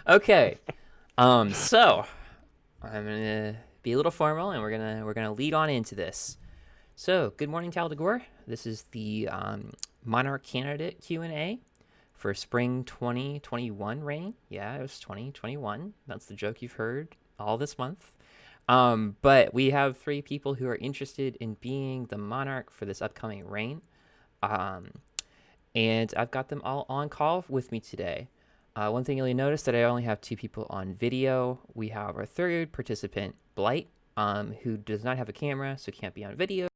Okay. So I'm gonna be a little formal, and we're gonna lead on into this. So, good morning, Tal Dagore. This is the Monarch candidate Q&A for spring 2021 reign. Yeah, it was 2021. That's the joke you've heard all this month. But we have three people who are interested in being the monarch for this upcoming reign. Um, and I've got them all on call with me today. One thing you'll notice that I only have two people on video. We have our third participant, Blight, who does not have a camera, so can't be on video,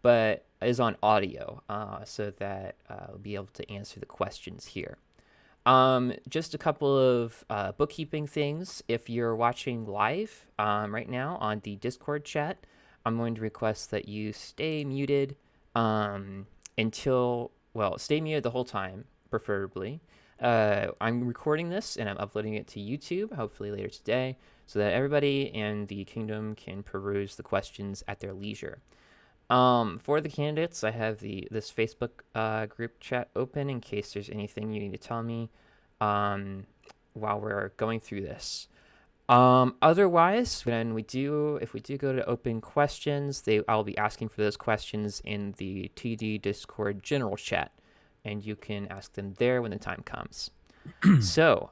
but is on audio, so that we'll be able to answer the questions here. Just a couple of bookkeeping things. If you're watching live right now on the Discord chat, I'm going to request that you stay muted until, well, stay muted the whole time, preferably. I'm recording this and I'm uploading it to YouTube, hopefully later today, so that everybody in the kingdom can peruse the questions at their leisure. For the candidates, I have this Facebook group chat open in case there's anything you need to tell me while we're going through this. Otherwise, if we do go to open questions, I'll be asking for those questions in the TD Discord general chat, and you can ask them there when the time comes. So,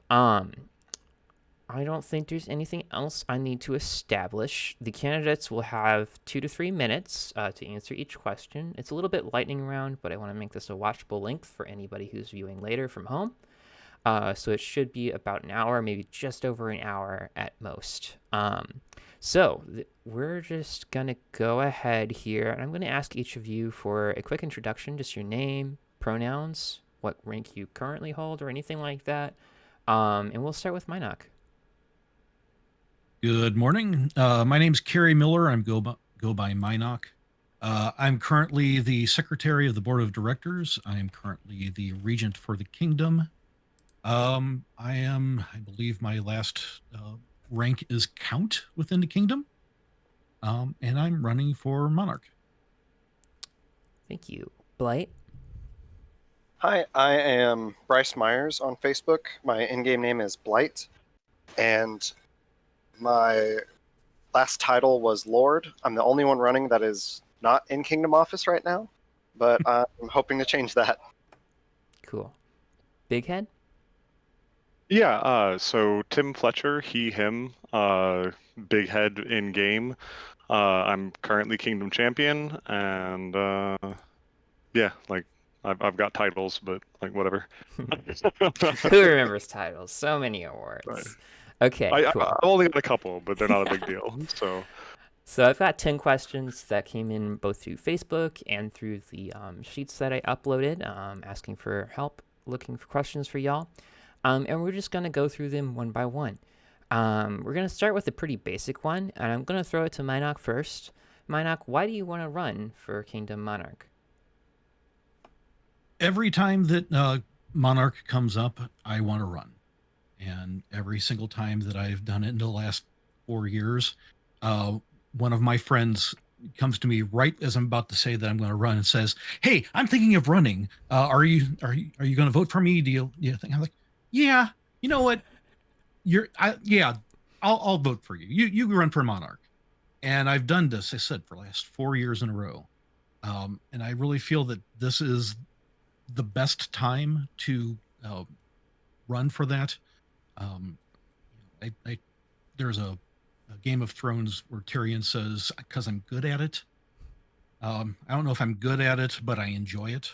I don't think there's anything else I need to establish. The candidates will have 2 to 3 minutes to answer each question. It's a little bit lightning round, but I want to make this a watchable length for anybody who's viewing later from home. So it should be about an hour, maybe just over an hour at most. We're just going to go ahead here, and I'm going to ask each of you for a quick introduction, just your name, pronouns, what rank you currently hold, or anything like that. And we'll start with Mynok. Good morning. My name's Kerry Miller. I'm go by Mynok. I'm currently the secretary of the board of directors. I am currently the regent for the kingdom. I believe my last rank is count within the kingdom. And I'm running for monarch. Thank you. Blight? Hi, I am Bryce Myers on Facebook. My in-game name is Blight, and my last title was Lord. I'm the only one running that is not in Kingdom Office right now, but I'm hoping to change that. Cool. Bighead? Yeah, so Tim Fletcher, he, him, Bighead in game. I'm currently Kingdom Champion, and yeah, like I've got titles, but like whatever. Who remembers titles? So many awards. Right. Okay, cool. I've only got a couple, but they're not a big deal. So I've got 10 questions that came in both through Facebook and through the sheets that I uploaded, asking for help, looking for questions for y'all. And we're just going to go through them one by one. We're going to start with a pretty basic one, and I'm going to throw it to Mynok first. Mynok, why do you want to run for Kingdom Monarch? Every time that monarch comes up, I want to run. And every single time that I've done it in the last 4 years, one of my friends comes to me right as I'm about to say that I'm going to run and says, "Hey, I'm thinking of running. Are you going to vote for me? Do you think?" I'm like, "Yeah, you know what? I'll vote for you. You run for monarch." And I've done this, I said, for the last 4 years in a row. And I really feel that this is the best time to run for that. There's a Game of Thrones where Tyrion says, "Because I'm good at it." I don't know if I'm good at it, but I enjoy it.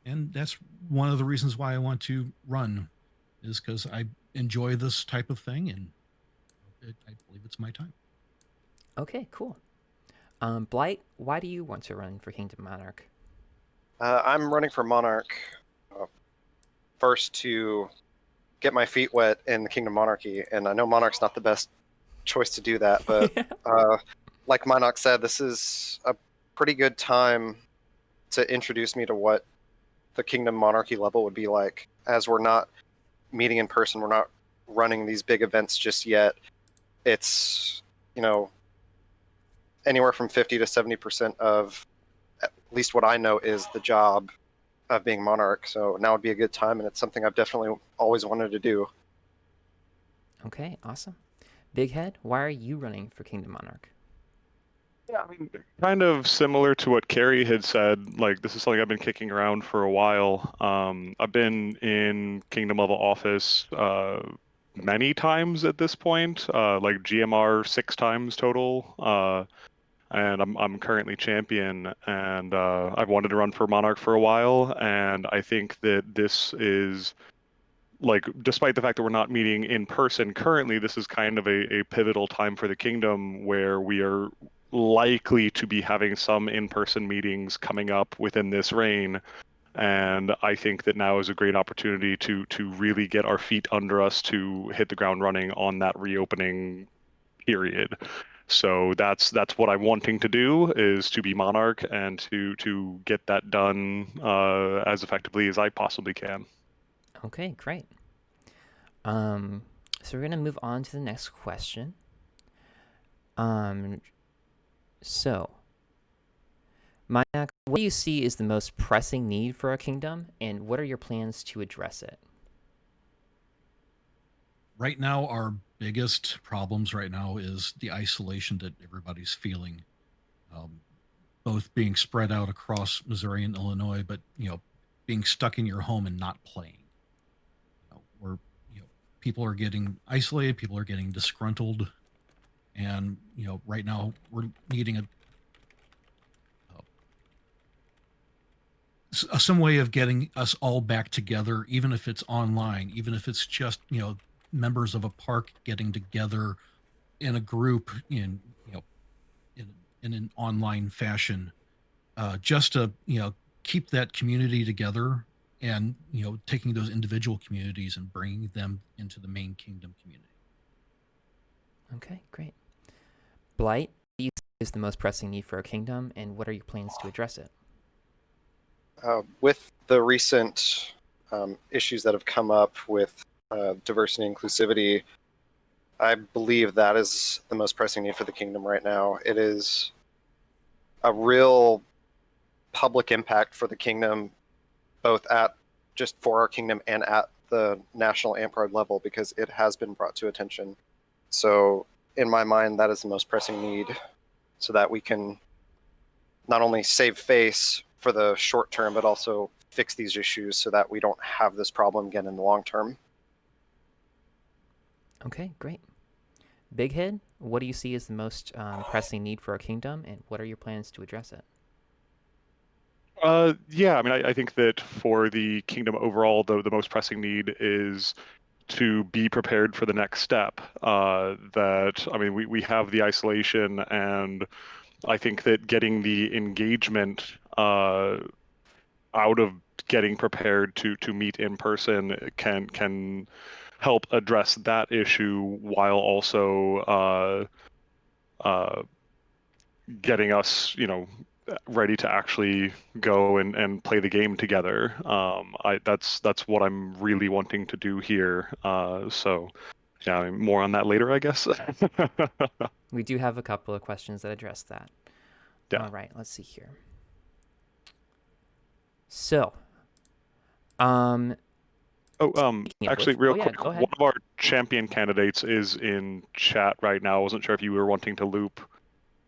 And that's one of the reasons why I want to run, is because I enjoy this type of thing, and I believe it's my time. Okay, cool. Blight, why do you want to run for Kingdom Monarch? I'm running for Monarch first to get my feet wet in the Kingdom Monarchy, and I know Monarch's not the best choice to do that, but like Mynok said, this is a pretty good time to introduce me to what the Kingdom Monarchy level would be like, as we're not meeting in person, we're not running these big events just yet. It's, anywhere from 50 to 70% of at least what I know is the job of being monarch. So now would be a good time, and it's something I've definitely always wanted to do. Okay, awesome. Bighead, why are you running for Kingdom Monarch? Yeah, I mean, kind of similar to what Carrie had said. Like, this is something I've been kicking around for a while. I've been in kingdom level office many times at this point, like GMR 6 times total. And I'm currently champion, and I've wanted to run for Monarch for a while, and I think that this is like, despite the fact that we're not meeting in person currently, this is kind of a pivotal time for the kingdom where we are likely to be having some in-person meetings coming up within this reign. And I think that now is a great opportunity to really get our feet under us to hit the ground running on that reopening period. So that's what I'm wanting to do, is to be monarch and to get that done as effectively as I possibly can. Okay, great. So we're gonna move on to the next question. So, Mynok, what do you see is the most pressing need for our kingdom, and what are your plans to address it? Right now, our biggest problems right now is the isolation that everybody's feeling, um, both being spread out across Missouri and Illinois, but being stuck in your home and not playing. Where people are getting isolated, people are getting disgruntled, and right now we're needing some way of getting us all back together, even if it's online, even if it's just members of a park getting together in a group in in an online fashion, just to keep that community together, and taking those individual communities and bringing them into the main kingdom community. Okay, great. Blight, what do you see is the most pressing need for our kingdom, and what are your plans to address it? With the recent issues that have come up with diversity and inclusivity, I believe that is the most pressing need for the kingdom right now. It is a real public impact for the kingdom, both at just for our kingdom and at the national Amtgard level, because it has been brought to attention. So in my mind, that is the most pressing need, so that we can not only save face for the short term, but also fix these issues so that we don't have this problem again in the long term. Okay, great. Bighead, what do you see as the most pressing need for our kingdom, and what are your plans to address it? Yeah, I mean, I think that for the kingdom overall, the most pressing need is to be prepared for the next step. That, I mean, we have the isolation, and I think that getting the engagement out of getting prepared to meet in person can help address that issue, while also getting us, ready to actually go and play the game together. That's what I'm really wanting to do here. So yeah, I mean, more on that later, I guess. We do have a couple of questions that address that. Yeah. All right, let's see here. So, Actually, real yeah, quick, go ahead. one of our champion candidates is in chat right now. I wasn't sure if you were wanting to loop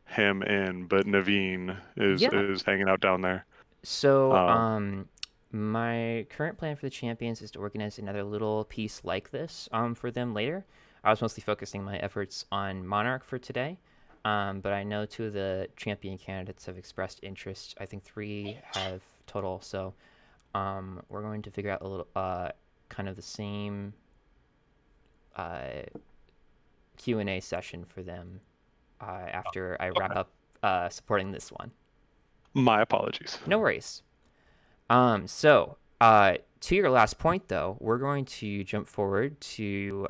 him in, but Naveen is Yeah. is hanging out down there. So, my current plan for the champions is to organize another little piece like this for them later. I was mostly focusing my efforts on Monarch for today, but I know 2 of the champion candidates have expressed interest. I think 3 have total, so we're going to figure out a little kind of the same Q&A session for them after I wrap up supporting this one. My apologies. No worries. So, to your last point, though, we're going to jump forward to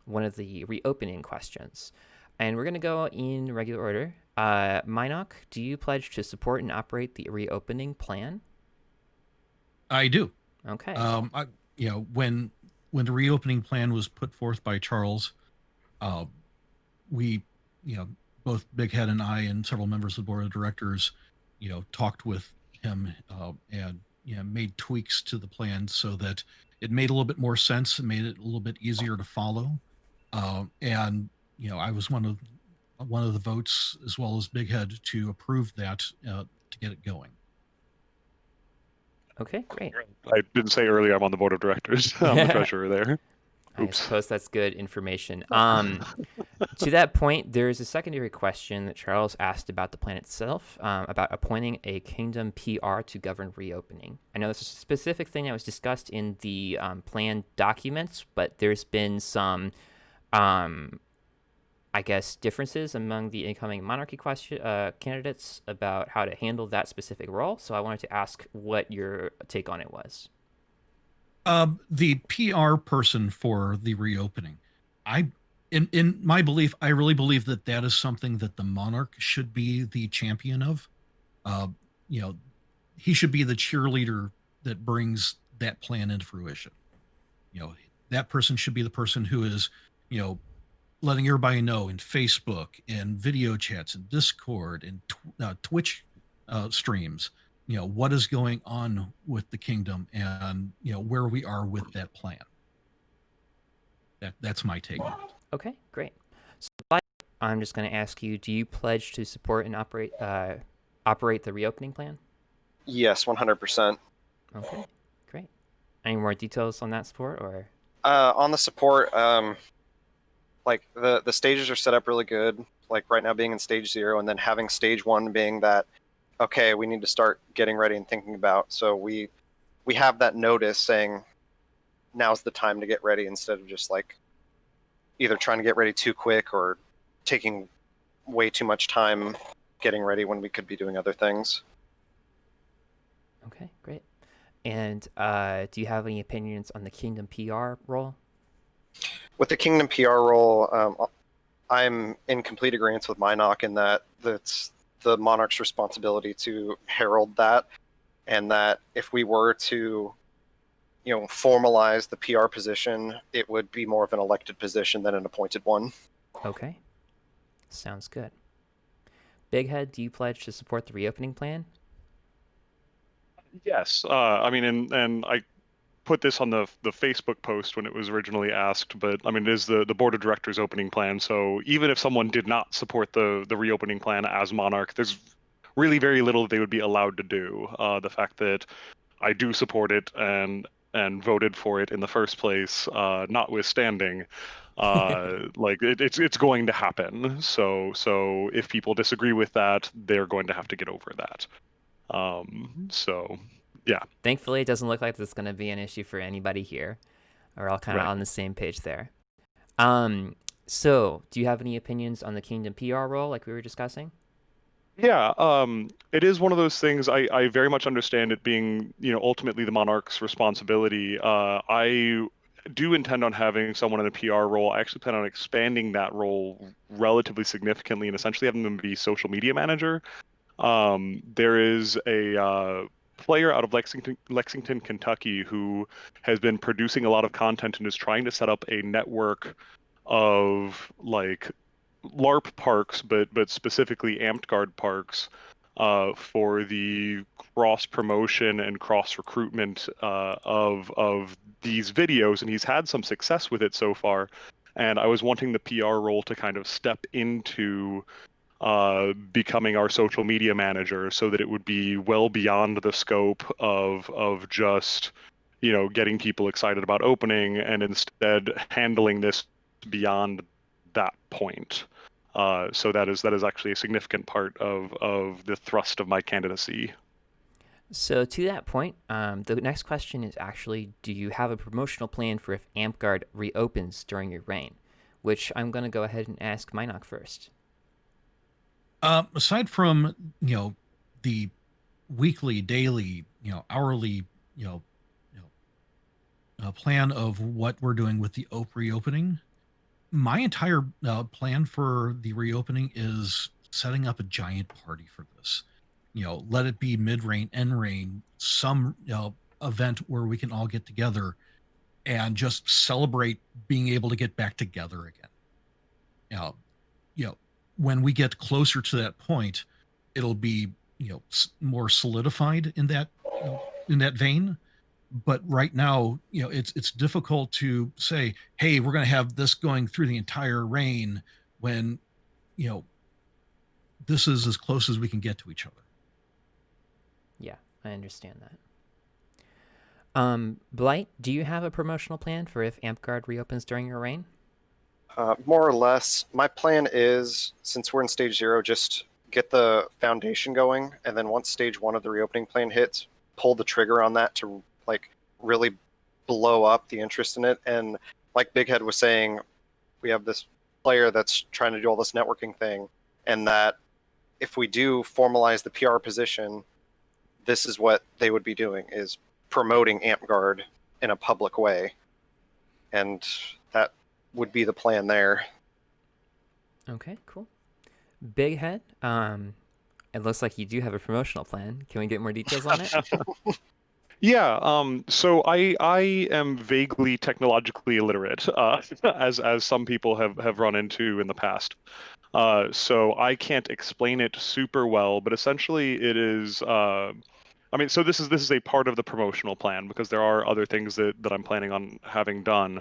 one of the reopening questions. And we're going to go in regular order. Mynok, do you pledge to support and operate the reopening plan? I do. Okay. When the reopening plan was put forth by Charles, we, both Bighead and I and several members of the board of directors, talked with him, and made tweaks to the plan so that it made a little bit more sense and made it a little bit easier to follow. And I was one of the votes, as well as Bighead, to approve that to get it going. Okay, great. I didn't say earlier I'm on the board of directors. I'm the treasurer there. I Oops. suppose that's good information. To that point, there is a secondary question that Charles asked about the plan itself, about appointing a kingdom PR to govern reopening. I know this is a specific thing that was discussed in the plan documents, but there's been some, I guess, differences among the incoming monarchy candidates about how to handle that specific role. So I wanted to ask what your take on it was. The PR person for the reopening, in my belief, I really believe that is something that the monarch should be the champion of. He should be the cheerleader that brings that plan into fruition. That person should be the person who is, letting everybody know in Facebook and video chats and Discord and Twitch streams, what is going on with the kingdom and, where we are with that plan. That's my take. Okay, great. So Blight, I'm just going to ask you, do you pledge to support and operate the reopening plan? Yes, 100%. Okay, great. Any more details on that support, or? On the support, like the stages are set up really good. Like right now being in stage 0 and then having stage 1 being that, okay, we need to start getting ready and thinking about. So we have that notice saying now's the time to get ready, instead of just like either trying to get ready too quick or taking way too much time getting ready when we could be doing other things. Okay, great. And do you have any opinions on the Kingdom PR role? With the Kingdom PR role, I'm in complete agreement with Mynok in that that's the monarch's responsibility to herald that, and that if we were to, formalize the PR position, it would be more of an elected position than an appointed one. Okay, sounds good. Bighead, do you pledge to support the reopening plan? Yes. I mean, and I put this on the Facebook post when it was originally asked, but I mean, it is the board of directors opening plan. So even if someone did not support the reopening plan as monarch, there's really very little they would be allowed to do. The fact that I do support it and voted for it in the first place, notwithstanding, like it's going to happen. So if people disagree with that, they're going to have to get over that. So yeah. Thankfully, it doesn't look like this is going to be an issue for anybody here. We're all kind of Right. on the same page there. So do you have any opinions on the Kingdom PR role, like we were discussing? Yeah, it is one of those things. I very much understand it being, ultimately the monarch's responsibility. I do intend on having someone in a PR role. I actually plan on expanding that role relatively significantly and essentially having them be social media manager. There is a player out of Lexington, Kentucky, who has been producing a lot of content and is trying to set up a network of like LARP parks, but specifically Amtgard parks, for the cross promotion and cross recruitment of these videos, and he's had some success with it so far. And I was wanting the PR role to kind of step into becoming our social media manager, so that it would be well beyond the scope of just getting people excited about opening, and instead handling this beyond that point. So that is actually a significant part of the thrust of my candidacy. So to that point, the next question is actually, do you have a promotional plan for if Amtgard reopens during your reign? Which I'm going to go ahead and ask Mynok first. Aside from the weekly, daily, hourly, plan of what we're doing with the reopening, my entire plan for the reopening is setting up a giant party for this. Let it be mid-reign, end-reign, some event where we can all get together and just celebrate being able to get back together again. When we get closer to that point, it'll be more solidified in that in that vein. But right now, it's difficult to say, hey, we're going to have this going through the entire reign when, you know, this is as close as we can get to each other. Yeah, I understand that. Blight, do you have a promotional plan for if Amtgard reopens during your reign? More or less. My plan is, since we're in stage 0, just get the foundation going, and then once stage 1 of the reopening plan hits, pull the trigger on that to like really blow up the interest in it. And like Bighead was saying, we have this player that's trying to do all this networking thing, and that if we do formalize the PR position, this is what they would be doing, is promoting Amtgard in a public way. And that would be the plan there. Okay, cool. Bighead, it looks like you do have a promotional plan. Can we get more details on it? Yeah, so I am vaguely technologically illiterate, as some people have run into in the past. So I can't explain it super well, but essentially it is. I mean, so this is a part of the promotional plan because there are other things that I'm planning on having done.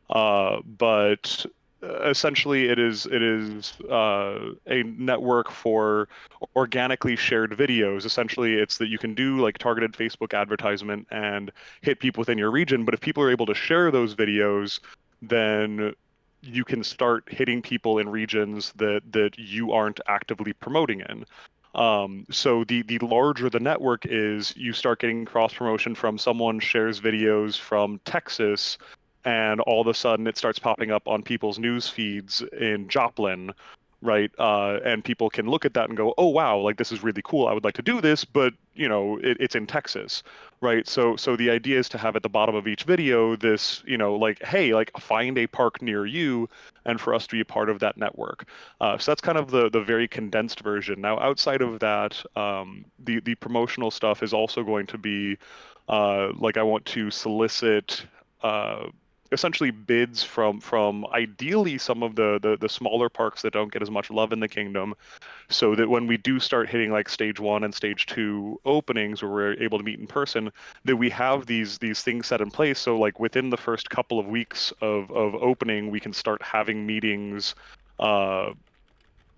But essentially it is a network for organically shared videos. Essentially, it's that you can do like targeted Facebook advertisement and hit people within your region, but if people are able to share those videos, then you can start hitting people in regions that you aren't actively promoting in. So the larger the network is, you start getting cross promotion from someone shares videos from Texas, and all of a sudden it starts popping up on people's news feeds in Joplin, right? And people can look at that and go, oh wow, like this is really cool. I would like to do this, but it's in Texas, right? So the idea is to have at the bottom of each video this, like, hey, like find a park near you, and for us to be a part of that network. So that's kind of the very condensed version. Now, outside of that, the promotional stuff is also going to be like I want to solicit essentially bids from ideally some of the smaller parks that don't get as much love in the kingdom, so that when we do start hitting like stage 1 and stage 2 openings where we're able to meet in person, that we have these things set in place. So like within the first couple of weeks of opening, we can start having meetings of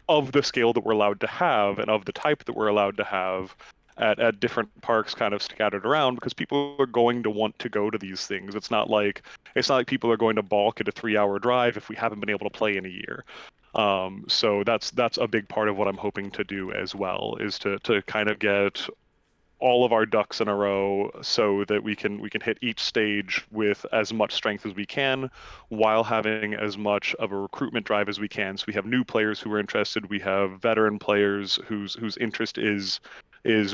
the scale that we're allowed to have and of the type that we're allowed to have at different parks kind of scattered around, because people are going to want to go to these things. It's not like people are going to balk at a 3-hour drive if we haven't been able to play in a year. So that's a big part of what I'm hoping to do as well, is to kind of get all of our ducks in a row so that we can hit each stage with as much strength as we can, while having as much of a recruitment drive as we can. So we have new players who are interested, we have veteran players whose interest is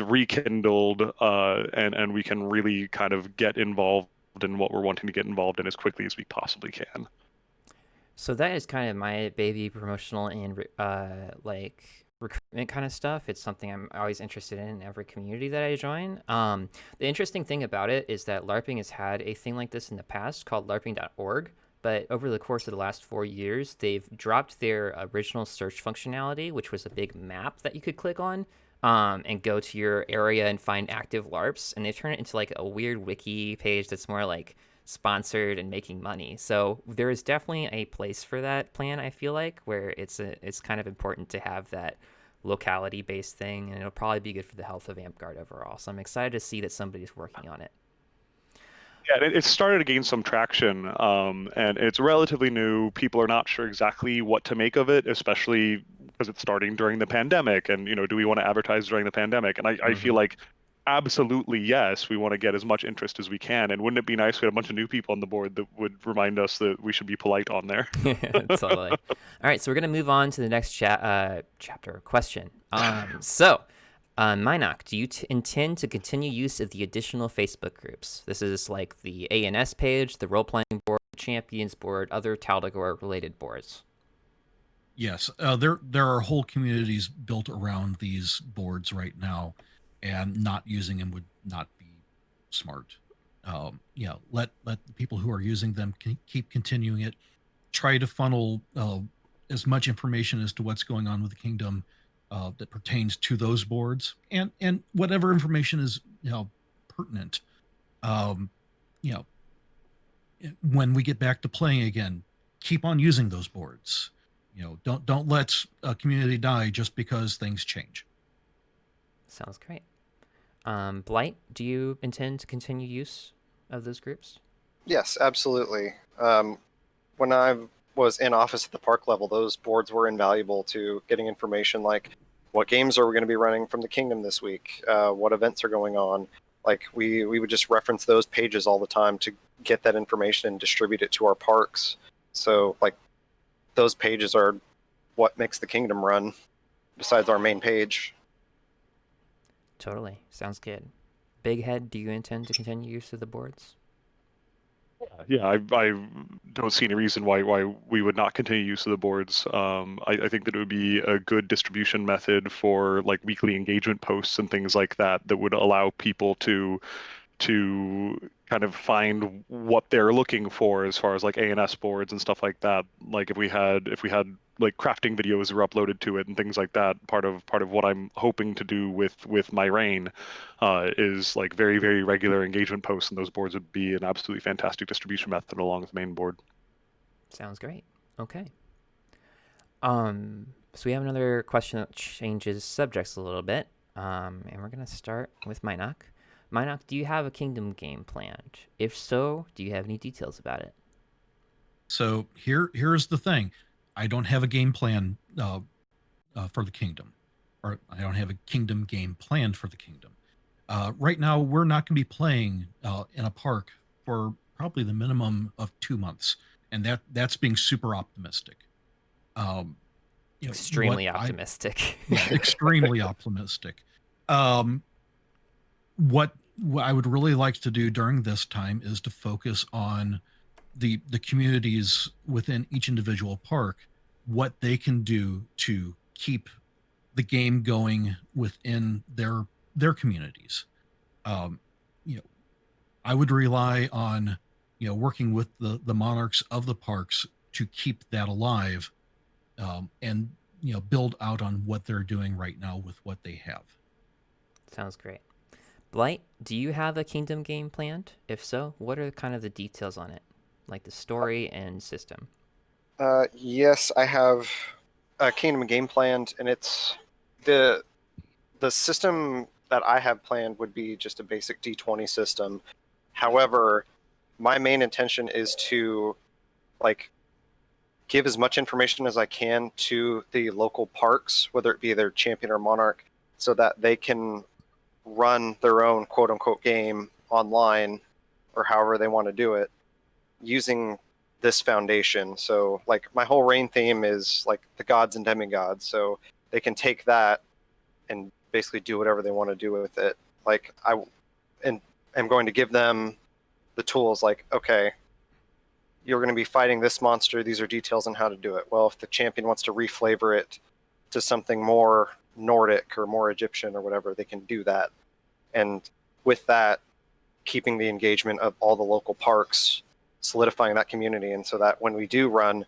rekindled, and we can really kind of get involved in what we're wanting to get involved in as quickly as we possibly can. So that is kind of my baby promotional and like recruitment kind of stuff. It's something I'm always interested in every community that I join. The interesting thing about it is that LARPing has had a thing like this in the past called LARPing.org, but over the course of the last 4 years, they've dropped their original search functionality, which was a big map that you could click on and go to your area and find active LARPs, and they've turned it into like a weird wiki page that's more like sponsored and making money. So there is definitely a place for that plan, I feel like, where it's kind of important to have that locality based thing, and it'll probably be good for the health of Amtgard overall. So I'm excited to see that somebody's working on it. Yeah, it started to gain some traction, and it's relatively new. People are not sure exactly what to make of it, especially because it's starting during the pandemic. And do we want to advertise during the pandemic? And I feel like absolutely yes, we want to get as much interest as we can. And wouldn't it be nice if we had a bunch of new people on the board that would remind us that we should be polite on there? Totally. All right, so we're gonna move on to the next chapter question. Mynok, do you intend to continue use of the additional Facebook groups? This is like the ANS page, the role-playing board, champions board, other Tal Dagore related boards. Yes, there are whole communities built around these boards right now, and not using them would not be smart. Let the people who are using them keep continuing it. Try to funnel as much information as to what's going on with the kingdom that pertains to those boards, and whatever information is pertinent. You know, when we get back to playing again, keep on using those boards. You know, don't let a community die just because things change. Sounds great. Blight, do you intend to continue use of those groups? Yes, absolutely. When I was in office at the park level, those boards were invaluable to getting information like what games are we going to be running from the kingdom this week, what events are going on. Like we would just reference those pages all the time to get that information and distribute it to our parks. So like those pages are what makes the kingdom run besides our main page. Totally. Sounds good. Bighead, do you intend to continue use of the boards? Yeah, I don't see any reason why we would not continue use of the boards. I think that it would be a good distribution method for like weekly engagement posts and things like that that would allow people to kind of find what they're looking for as far as like A&S boards and stuff like that. Like if we had like crafting videos were uploaded to it and things like that, part of what I'm hoping to do with my reign is like very, very regular engagement posts, and those boards would be an absolutely fantastic distribution method along with the main board. Sounds great. Okay. So we have another question that changes subjects a little bit. And we're gonna start with Mynok. Mynok, do you have a kingdom game planned? If so, do you have any details about it? So here's the thing: I don't have a game plan for the kingdom, or I don't have a kingdom game planned for the kingdom. Right now, we're not going to be playing in a park for probably the minimum of 2 months, and that's being super optimistic. You know, Extremely what optimistic. extremely optimistic. What I would really like to do during this time is to focus on the communities within each individual park, what they can do to keep the game going within their communities. Um, you know, I would rely on working with the monarchs of the parks to keep that alive, and build out on what they're doing right now with what they have. Sounds great. Blight, do you have a kingdom game planned? If so, what are kind of the details on it, like the story and system? Yes, I have a kingdom game planned, and it's the system that I have planned would be just a basic D20 system. However, my main intention is to like give as much information as I can to the local parks, whether it be their champion or monarch, so that they can run their own quote unquote game online or however they want to do it using this foundation. So like my whole reign theme is like the gods and demigods. So they can take that and basically do whatever they want to do with it. Like I'm going to give them the tools like, okay, you're going to be fighting this monster. These are details on how to do it. Well, if the champion wants to reflavor it to something more Nordic or more Egyptian or whatever, they can do that. And with that, keeping the engagement of all the local parks, solidifying that community. And so that when we do run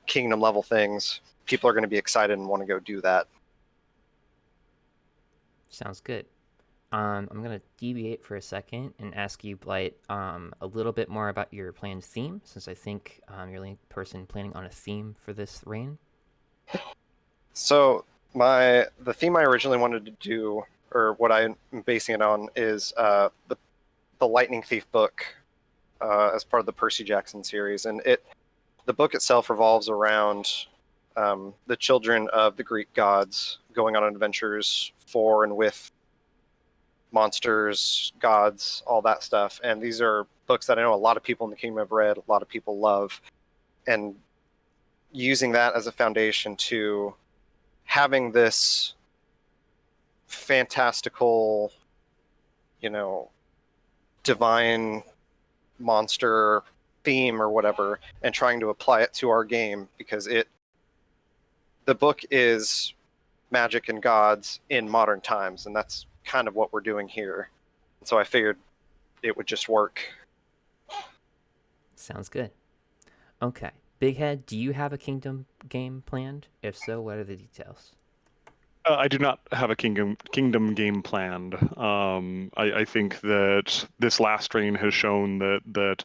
kingdom level things, people are going to be excited and want to go do that. Sounds good. I'm going to deviate for a second and ask you, Blight, a little bit more about your planned theme, since I think you're the only person planning on a theme for this reign. So the theme I originally wanted to do, or what I'm basing it on, is the Lightning Thief book as part of the Percy Jackson series, and the book itself revolves around the children of the Greek gods going on adventures for and with monsters, gods, all that stuff. And these are books that I know a lot of people in the kingdom have read, a lot of people love, and using that as a foundation to having this fantastical, divine monster theme or whatever, and trying to apply it to our game, because the book is magic and gods in modern times, and that's kind of what we're doing here. So I figured it would just work. Sounds good. Okay. Bighead, do you have a kingdom game planned? If so, what are the details? I do not have a kingdom game planned. I think that this last reign has shown that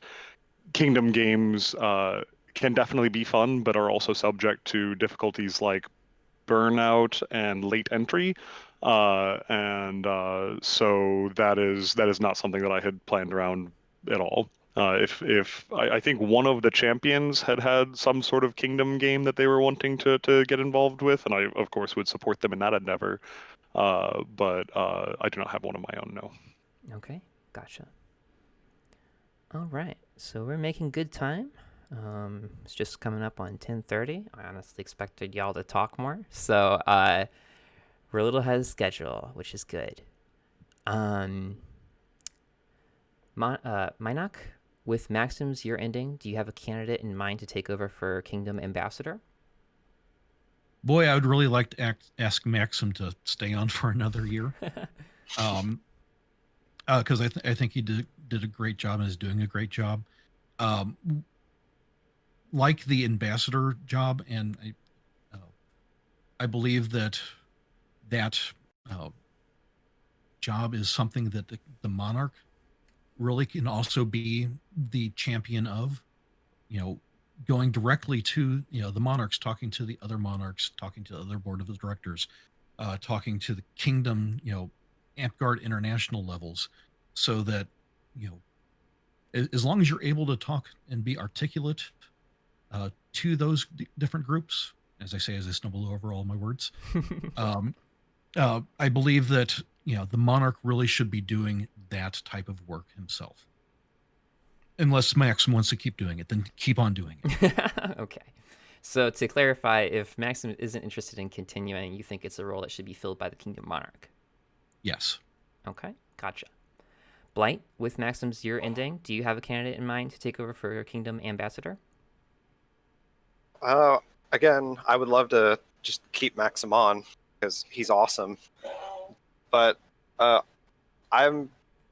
kingdom games can definitely be fun, but are also subject to difficulties like burnout and late entry. So that is not something that I had planned around at all. If I think one of the champions had some sort of kingdom game that they were wanting to get involved with, and I of course would support them in that endeavor. But I do not have one of my own. No. Okay, gotcha. All right, so we're making good time. It's just coming up on 10:30. I honestly expected y'all to talk more, so we're a little ahead of schedule, which is good. Mynok, with Maxim's year ending, do you have a candidate in mind to take over for Kingdom Ambassador? Boy, I would really like to ask Maxim to stay on for another year. Because I think he did a great job and is doing a great job. Like the ambassador job, and I believe that job is something that the monarch really can also be the champion of. Going directly to the monarchs, talking to the other monarchs, talking to the other board of directors, talking to the kingdom, Amtgard international levels, so that as long as you're able to talk and be articulate to those different groups, as I say, as I stumble over all my words, I believe that the monarch really should be doing that type of work himself. Unless Maxim wants to keep doing it, then keep on doing it. Okay. So to clarify, if Maxim isn't interested in continuing, you think it's a role that should be filled by the Kingdom Monarch? Yes. Okay, gotcha. Blight, with Maxim's year ending, do you have a candidate in mind to take over for Kingdom Ambassador? Again, I would love to just keep Maxim on because he's awesome. But I'm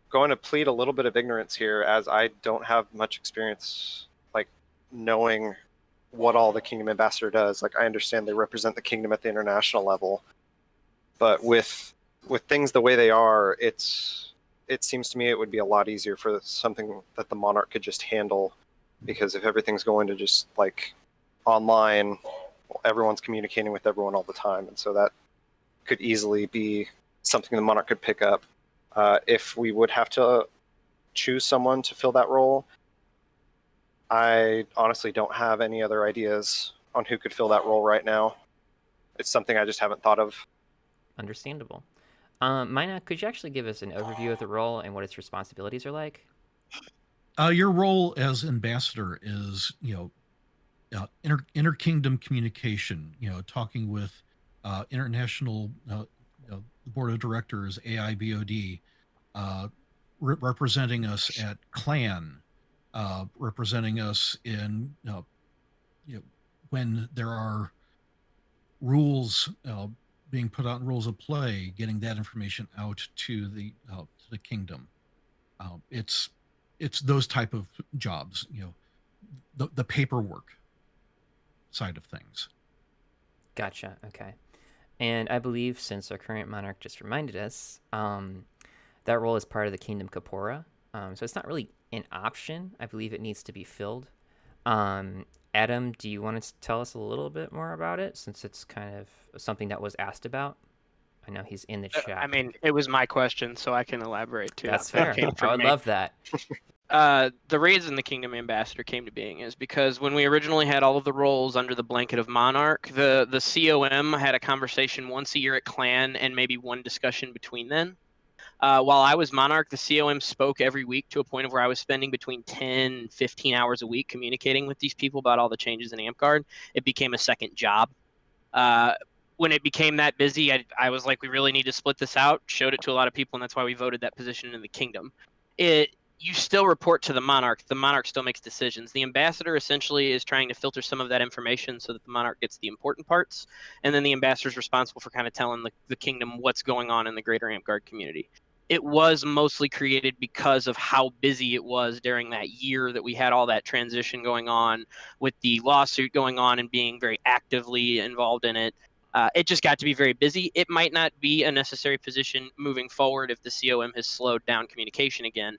going to plead a little bit of ignorance here, as I don't have much experience like knowing what all the Kingdom Ambassador does. Like, I understand they represent the kingdom at the international level, but with things the way they are, it seems to me it would be a lot easier for something that the monarch could just handle, because if everything's going to just like online, everyone's communicating with everyone all the time, and so that could easily be something the monarch could pick up. If we would have to choose someone to fill that role, I honestly don't have any other ideas on who could fill that role right now. It's something I just haven't thought of. Understandable. Mynok, could you actually give us an overview of the role and what its responsibilities are like? Your role as ambassador is, inter-kingdom communication, talking with international board of directors, AIBOD, representing us at clan, representing us in when there are rules being put out, rules of play, getting that information out to the kingdom. It's those type of jobs, the paperwork side of things. Gotcha. Okay. And I believe, since our current monarch just reminded us, that role is part of the Kingdom Kapora. So it's not really an option. I believe it needs to be filled. Adam, do you want to tell us a little bit more about it, since it's kind of something that was asked about? I know he's in the chat. I mean, it was my question, so I can elaborate too. That's fair. I would love that. The reason the Kingdom Ambassador came to being is because when we originally had all of the roles under the blanket of Monarch, the COM had a conversation once a year at Clan and maybe one discussion between then. While I was Monarch, the COM spoke every week to a point of where I was spending between 10 and 15 hours a week communicating with these people about all the changes in Amtgard. It became a second job. When it became that busy, I was like, we really need to split this out, showed it to a lot of people, and that's why we voted that position in the kingdom. You still report to the monarch. The monarch still makes decisions. The ambassador essentially is trying to filter some of that information so that the monarch gets the important parts, and then the ambassador is responsible for kind of telling the kingdom what's going on in the greater Amtgard community. It was mostly created because of how busy it was during that year that we had all that transition going on, with the lawsuit going on and being very actively involved in it. It just got to be very busy. It might not be a necessary position moving forward if the COM has slowed down communication again.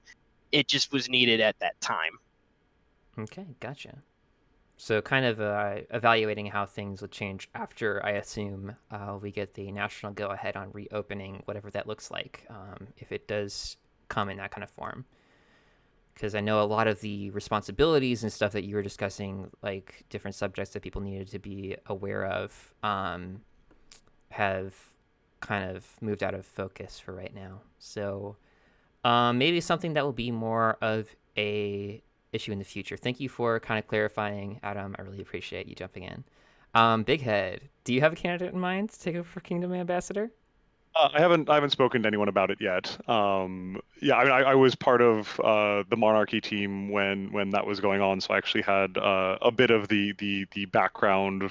It just was needed at that time. Okay, gotcha. So kind of evaluating how things would change after, I assume, we get the national go-ahead on reopening, whatever that looks like, if it does come in that kind of form. Because I know a lot of the responsibilities and stuff that you were discussing, like different subjects that people needed to be aware of, have kind of moved out of focus for right now. So maybe something that will be more of a issue in the future. Thank you for kind of clarifying, Adam. I really appreciate you jumping in. Bighead, do you have a candidate in mind to take over for Kingdom Ambassador? I haven't spoken to anyone about it yet. Yeah, I mean, I was part of the Monarchy team when that was going on, so I actually had a bit of the background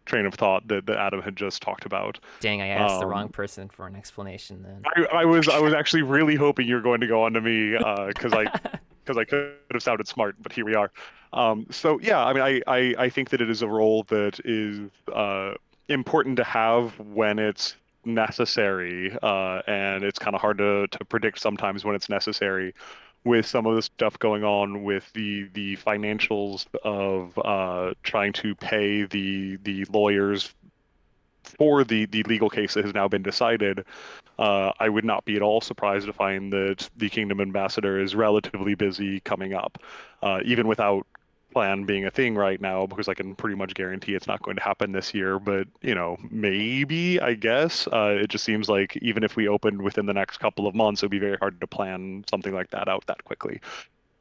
train of thought that Adam had just talked about. Dang, I asked the wrong person for an explanation then. I was actually really hoping you were going to go on to me because I could have sounded smart, but here we are. So yeah, I mean, I think that it is a role that is important to have when it's necessary, and it's kind of hard to predict sometimes when it's necessary with some of the stuff going on with the financials of trying to pay the lawyers for the legal case that has now been decided. I would not be at all surprised to find that the Kingdom Ambassador is relatively busy coming up, even without plan being a thing right now, because I can pretty much guarantee it's not going to happen this year. But maybe, I guess it just seems like even if we opened within the next couple of months, it would be very hard to plan something like that out that quickly.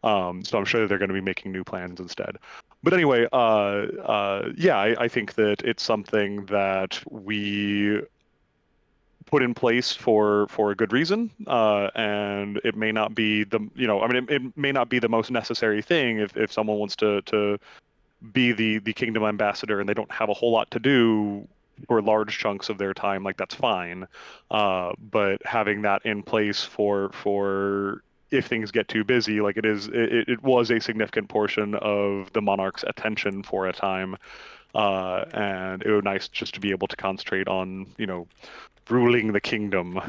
So I'm sure they're going to be making new plans instead. But anyway, yeah, I think that it's something that we put in place for a good reason, and it may not be the I mean it may not be the most necessary thing if someone wants to be the Kingdom Ambassador and they don't have a whole lot to do for large chunks of their time, like that's fine. But having that in place for if things get too busy, like it was a significant portion of the Monarch's attention for a time, and it was nice just to be able to concentrate on ruling the kingdom,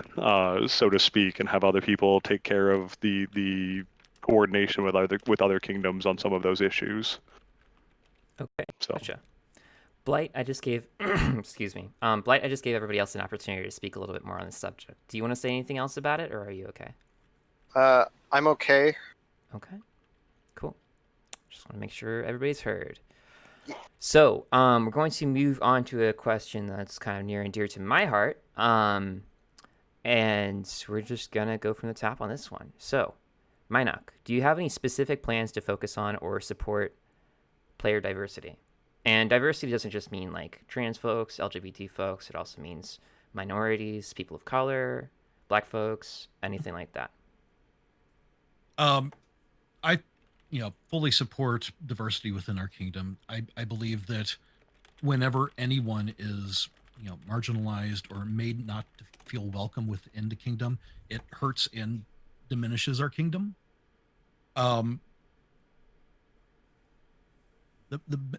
so to speak, and have other people take care of the coordination with other kingdoms on some of those issues. Okay, So. gotcha. Blight, I just gave, excuse me. Blight, I just gave everybody else an opportunity to speak a little bit more on the subject. Do you want to say anything else about it, or are you okay? I'm okay. Okay, cool. Just want to make sure everybody's heard. So, we're going to move on to a question that's kind of near and dear to my heart. And we're just gonna go from the top on this one. So, Mynok, do you have any specific plans to focus on or support player diversity? And diversity doesn't just mean like trans folks, LGBT folks. It also means minorities, people of color, black folks, anything like that. I fully support diversity within our kingdom. I believe that whenever anyone is marginalized or made not to feel welcome within the kingdom, it hurts and diminishes our kingdom. The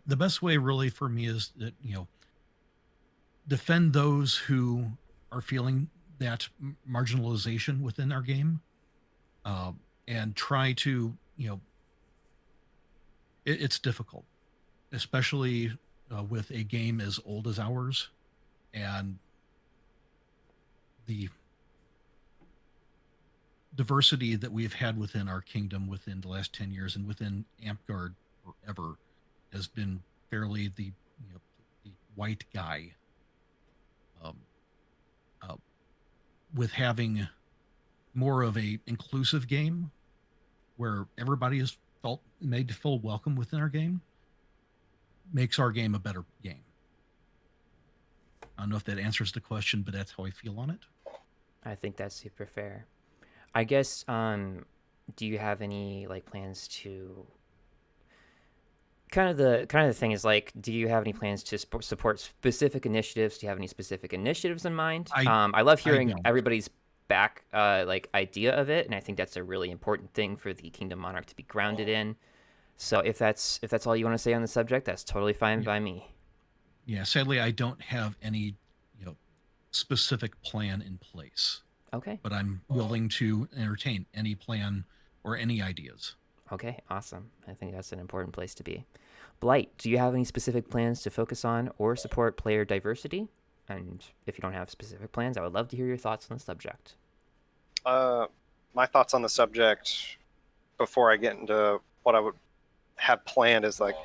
best way really for me is that defend those who are feeling that marginalization within our game, and try to it's difficult, especially with a game as old as ours, and the diversity that we've had within our kingdom within the last 10 years and within Amtgard forever has been fairly the white guy, with having more of a inclusive game where everybody is made to feel welcome within our game, makes our game a better game. I don't know if that answers the question, but that's how I feel on it. I think that's super fair. I guess, do you have any plans to kind of the thing is do you have any plans to support specific initiatives? Do you have any specific initiatives in mind? I love hearing everybody's back idea of it, and I think that's a really important thing for the Kingdom Monarch to be grounded in. So if that's all you want to say on the subject, that's totally fine by me. Yeah, sadly, I don't have any, specific plan in place, Okay. but I'm willing to entertain any plan or any ideas. Okay, awesome. I think that's an important place to be. Blight, do you have any specific plans to focus on or support player diversity? And if you don't have specific plans, I would love to hear your thoughts on the subject. My thoughts on the subject before I get into what I would have planned is like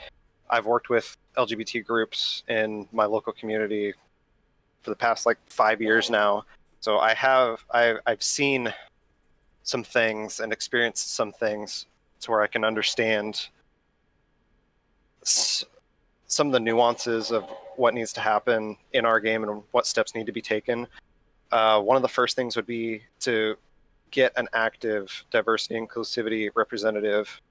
I've worked with LGBT groups in my local community for the past like 5 years now. So I've seen some things and experienced some things to where I can understand some of the nuances of what needs to happen in our game and what steps need to be taken. One of the first things would be to get an active diversity inclusivity representative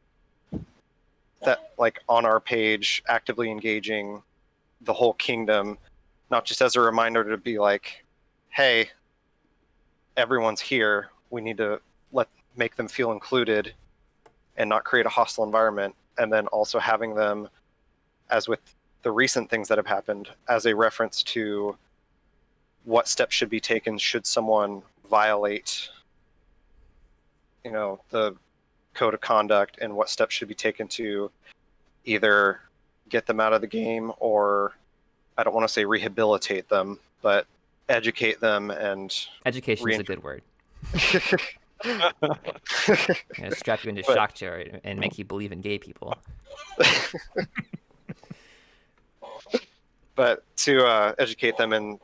that like on our page actively engaging the whole kingdom, not just as a reminder to be like, hey, everyone's here, we need to make them feel included and not create a hostile environment, and then also having them, as with the recent things that have happened, as a reference to what steps should be taken should someone violate the code of conduct, and what steps should be taken to either get them out of the game, or I don't want to say rehabilitate them, but educate them. And Education is a good word. Strap you into a shock chair and make you believe in gay people. But to educate them and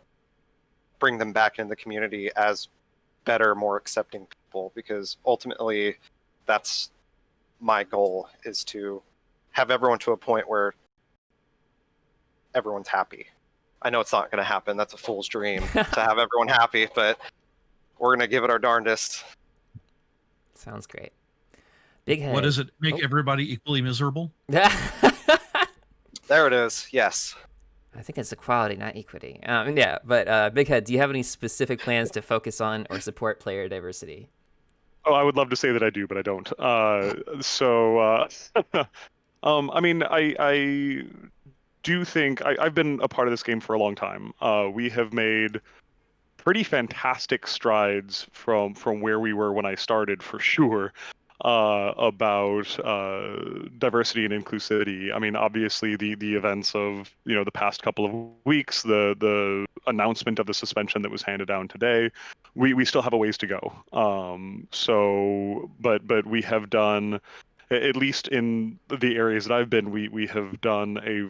bring them back into the community as better, more accepting people, because ultimately that's my goal, is to have everyone to a point where everyone's happy. I know it's not going to happen. That's a fool's dream to have everyone happy, but we're going to give it our darndest. Sounds great. Bighead. What does it make everybody equally miserable? There it is. Yes. I think it's equality, not equity. Yeah, but Bighead, do you have any specific plans to focus on or support player diversity? Oh, I would love to say that I do, but I don't. I mean, I do think I've been a part of this game for a long time. We have made pretty fantastic strides from where we were when I started, for sure, about diversity and inclusivity. I mean, obviously the events of the past couple of weeks, the announcement of the suspension that was handed down today, we still have a ways to go. But we have done, at least in the areas that I've been, we have done a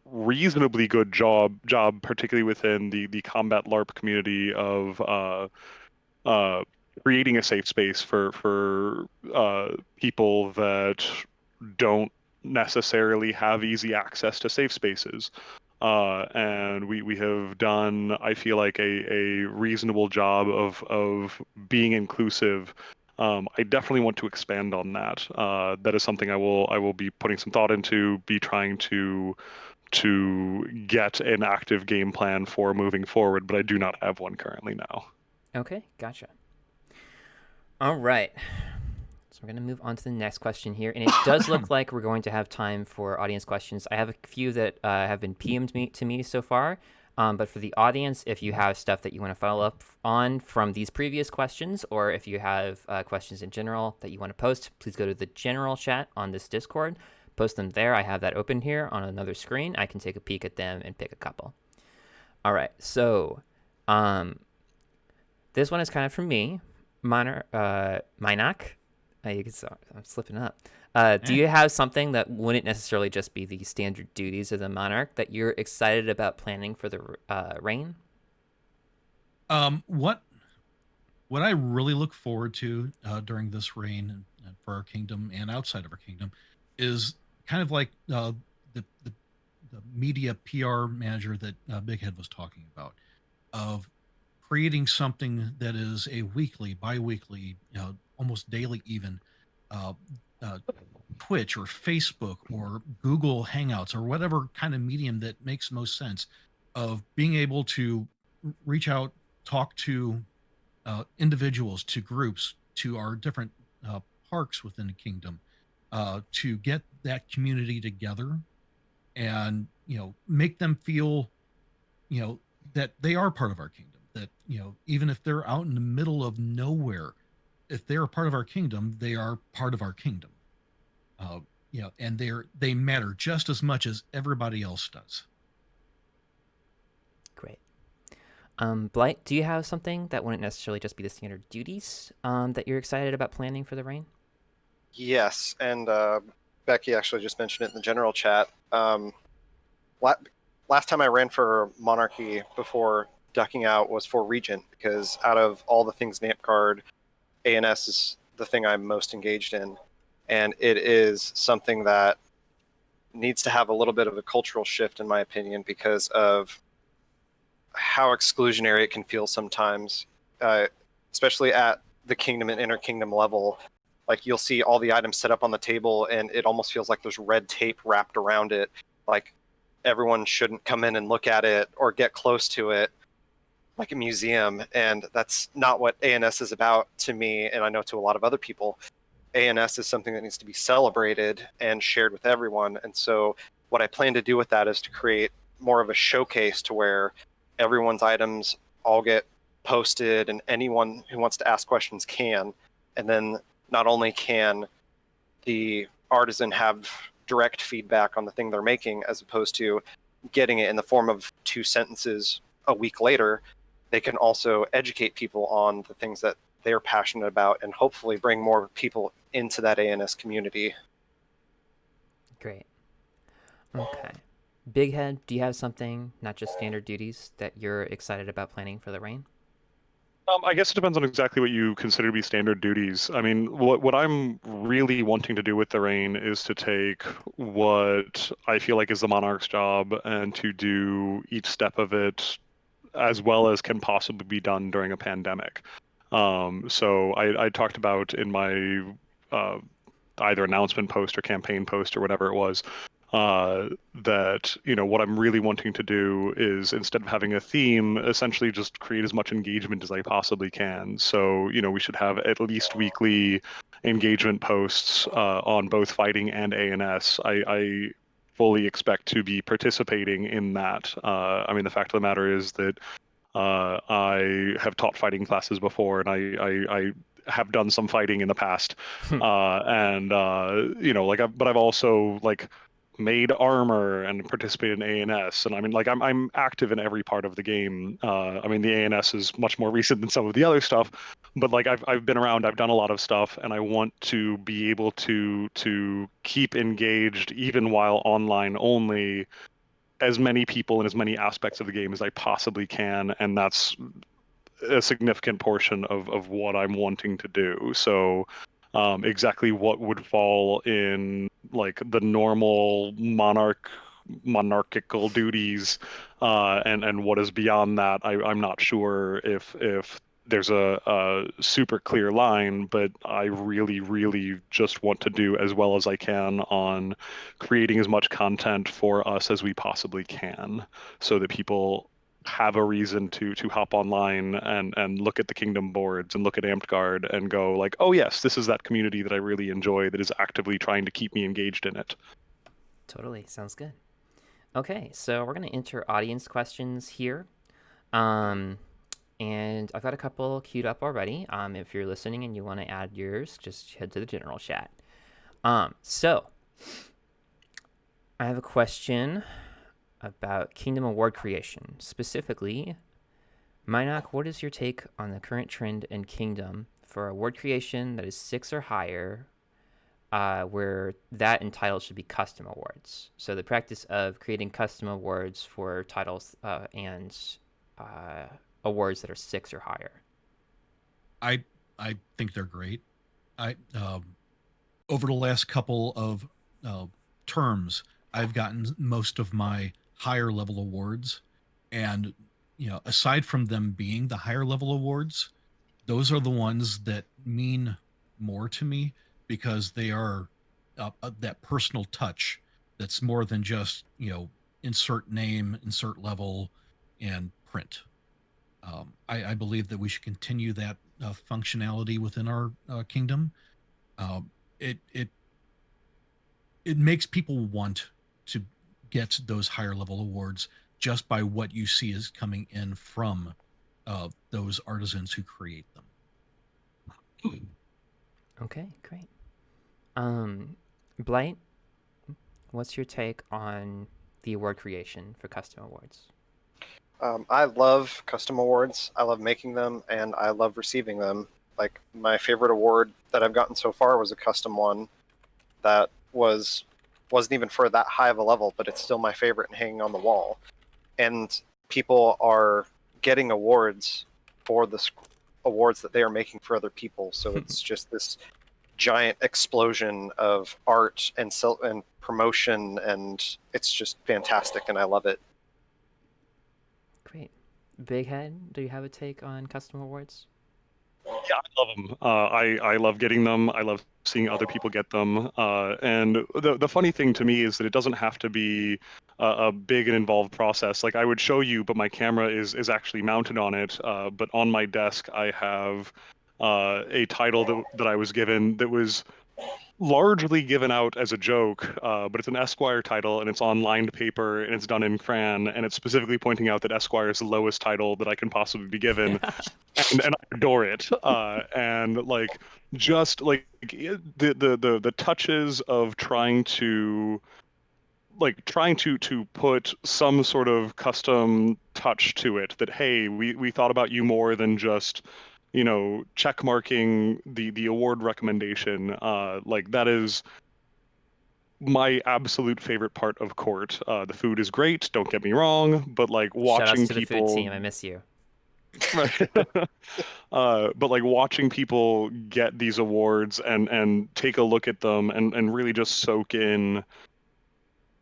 reasonably good job, particularly within the combat LARP community, of creating a safe space for people that don't necessarily have easy access to safe spaces. And we have done, I feel like, a reasonable job of being inclusive. I definitely want to expand on that. That is something I will be putting some thought into, be trying to get an active game plan for moving forward, but I do not have one currently now. Okay, gotcha. All right. So we're going to move on to the next question here, and it does look like we're going to have time for audience questions. I have a few that have been PM'd to me so far, but for the audience, if you have stuff that you want to follow up on from these previous questions, or if you have questions in general that you want to post, please go to the general chat on this Discord. Post them there. I have that open here on another screen. I can take a peek at them and pick a couple. All right, so this one is kind of from me. Mynok. I'm slipping up. Do you have something that wouldn't necessarily just be the standard duties of the monarch that you're excited about planning for the reign? What I really look forward to during this reign and for our kingdom and outside of our kingdom is kind of like the media PR manager that Bighead was talking about, of creating something that is a weekly, bi-weekly, almost daily even, Twitch or Facebook or Google Hangouts or whatever kind of medium that makes most sense, of being able to reach out, talk to individuals, to groups, to our different parks within the kingdom, to get that community together and make them feel that they are part of our kingdom, that, even if they're out in the middle of nowhere, if they're a part of our kingdom, they are part of our kingdom. And they matter just as much as everybody else does. Great. Blight, do you have something that wouldn't necessarily just be the standard duties that you're excited about planning for the reign? Yes, and Becky actually just mentioned it in the general chat. Last time I ran for Monarchy before ducking out was for Regent, because out of all the things in Amtgard, ANS is the thing I'm most engaged in, and it is something that needs to have a little bit of a cultural shift, in my opinion, because of how exclusionary it can feel sometimes, especially at the kingdom and inter-kingdom level. Like, you'll see all the items set up on the table, and it almost feels like there's red tape wrapped around it. Like, everyone shouldn't come in and look at it or get close to it like a museum, and that's not what ANS is about to me, and I know to a lot of other people. ANS is something that needs to be celebrated and shared with everyone, and so what I plan to do with that is to create more of a showcase to where everyone's items all get posted, and anyone who wants to ask questions can. And then not only can the artisan have direct feedback on the thing they're making, as opposed to getting it in the form of 2 sentences a week later, they can also educate people on the things that they're passionate about and hopefully bring more people into that ANS community. Great. Okay. Bighead, do you have something, not just standard duties, that you're excited about planning for the reign? I guess it depends on exactly what you consider to be standard duties. I mean, what I'm really wanting to do with the reign is to take what I feel like is the monarch's job and to do each step of it as well as can possibly be done during a pandemic. So I talked about in my either announcement post or campaign post or whatever it was, that what I'm really wanting to do is, instead of having a theme, essentially just create as much engagement as I possibly can. So we should have at least weekly engagement posts on both fighting and ANS. I fully expect to be participating in that. I mean, the fact of the matter is that I have taught fighting classes before, and I have done some fighting in the past, and but I've also made armor and participated in ANS, and I mean, I'm active in every part of the game. I mean, the ANS is much more recent than some of the other stuff, but I've been around, I've done a lot of stuff, and I want to be able to keep engaged even while online only, as many people and as many aspects of the game as I possibly can, and that's a significant portion of what I'm wanting to do. So exactly what would fall in the normal monarchical duties and what is beyond that, I'm not sure if there's a super clear line, but I really, really just want to do as well as I can on creating as much content for us as we possibly can, so that people have a reason to hop online and look at the kingdom boards and look at Amtgard and go oh yes, this is that community that I really enjoy, that is actively trying to keep me engaged in it. Totally. Sounds good. Okay, so we're going to enter audience questions here. And I've got a couple queued up already. If you're listening and you want to add yours, just head to the general chat. So I have a question about Kingdom Award creation. Specifically, Mynok, what is your take on the current trend in Kingdom for award creation that is 6 or higher, where that and titles should be custom awards? So the practice of creating custom awards for titles and awards that are 6 or higher. I think they're great. I over the last couple of terms, I've gotten most of my higher level awards, and aside from them being the higher level awards, those are the ones that mean more to me, because they are that personal touch that's more than just insert name, insert level, and print. I believe that we should continue that functionality within our kingdom. It makes people want to get those higher level awards, just by what you see is coming in from those artisans who create them. Okay, great. Blight, what's your take on the award creation for custom awards? I love custom awards. I love making them, and I love receiving them. Like, my favorite award that I've gotten so far was a custom one that wasn't even for that high of a level, but it's still my favorite and hanging on the wall. And people are getting awards for the awards that they are making for other people. So it's just this giant explosion of art and promotion, and it's just fantastic, and I love it. Great. Bighead, do you have a take on custom awards? Yeah, I love them. I love getting them. I love seeing other people get them. And the funny thing to me is that it doesn't have to be a big and involved process. Like, I would show you, but my camera is actually mounted on it. But on my desk, I have a title that I was given that was largely given out as a joke, but it's an Esquire title, and it's on lined paper, and it's done in crayon, and it's specifically pointing out that Esquire is the lowest title that I can possibly be given, and I adore it. And like, just like the touches of trying to put some sort of custom touch to it, that hey, we thought about you more than just check marking the award recommendation. Like, that is my absolute favorite part of court. The food is great, don't get me wrong, but like, Shout outs watching to the people food team. I miss you. Right. But like, watching people get these awards and take a look at them and really just soak in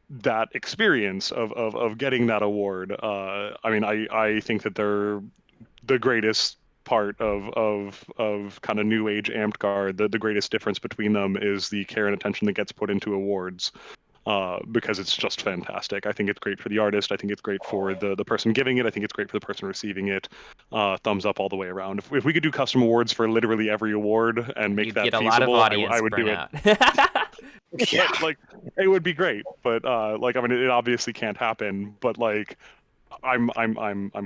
that experience of getting that award. I mean, I think that they're the greatest part of kind of new age Amtgard. The greatest difference between them is the care and attention that gets put into awards. Because it's just fantastic. I think it's great for the artist. I think it's great for the person giving it. I think it's great for the person receiving it. Thumbs up all the way around. If we could do custom awards for literally every award and make You'd that get a feasible, lot of audience I would do it. burnout. Yeah. Like, it would be great, but like, I mean, it obviously can't happen. But like, I'm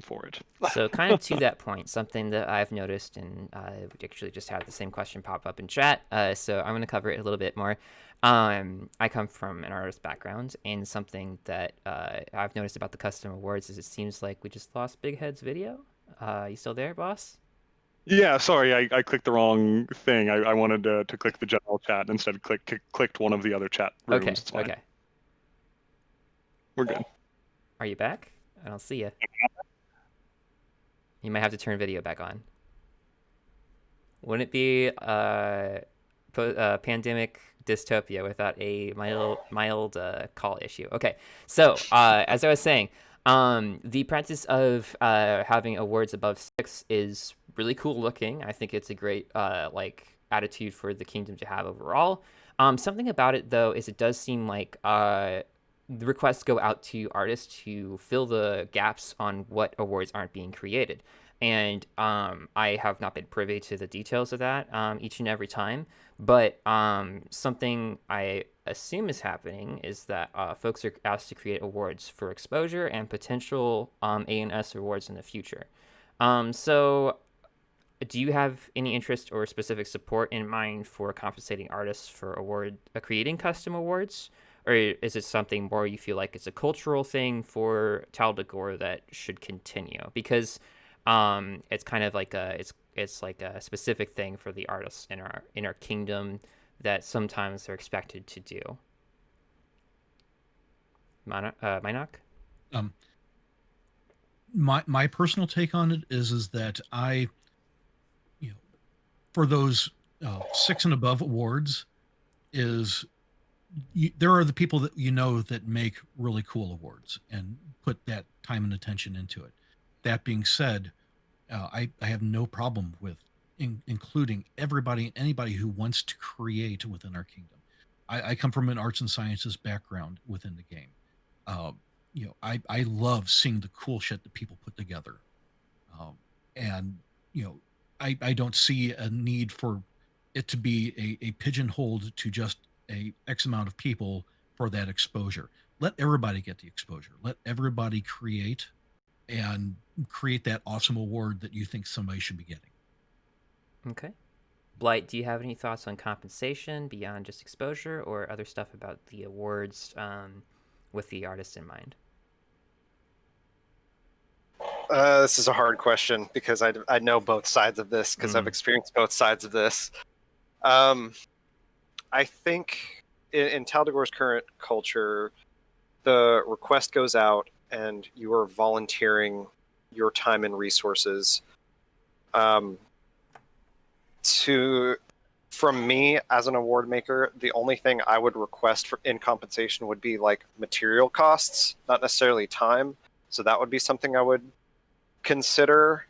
for it. So, kind of to that point, something that I've noticed, and we actually just had the same question pop up in chat, so I'm going to cover it a little bit more. I come from an artist background, and something that I've noticed about the custom awards is it seems like we just lost Bighead's video. You still there, boss? Yeah, sorry, I clicked the wrong thing. I wanted to click the general chat and instead clicked one of the other chat rooms. Okay, It's fine. okay. We're good. Are you back? I don't see you. You might have to turn video back on. Wouldn't it be pandemic dystopia without a mild call issue? Okay, so as I was saying, the practice of having awards above 6 is really cool looking. I think it's a great like attitude for the kingdom to have overall. Something about it though is it does seem like the requests go out to artists to fill the gaps on what awards aren't being created. And I have not been privy to the details of that each and every time. But something I assume is happening is that folks are asked to create awards for exposure and potential A&S awards in the future. So do you have any interest or specific support in mind for compensating artists for creating custom awards? Or is it something more you feel like it's a cultural thing for Tal Dagore that should continue? Because it's kind of like it's like a specific thing for the artists in our kingdom that sometimes they're expected to do. Mynok? My personal take on it is that I, for those 6 and above awards, there are the people that that make really cool awards and put that time and attention into it. That being said, I have no problem with including anybody who wants to create within our kingdom. I come from an arts and sciences background within the game. I love seeing the cool shit that people put together, and I don't see a need for it to be a pigeonholed to just a X amount of people for that exposure. let everybody get the exposure. Let everybody create and create that awesome award that you think somebody should be getting. Okay. Blight, do you have any thoughts on compensation beyond just exposure or other stuff about the awards with the artist in mind? This is a hard question because I know both sides of this because I've experienced both sides of this. I think in Tal Dagore's current culture, the request goes out and you are volunteering your time and resources from me as an award maker. The only thing I would request in compensation would be like material costs, not necessarily time. So that would be something I would consider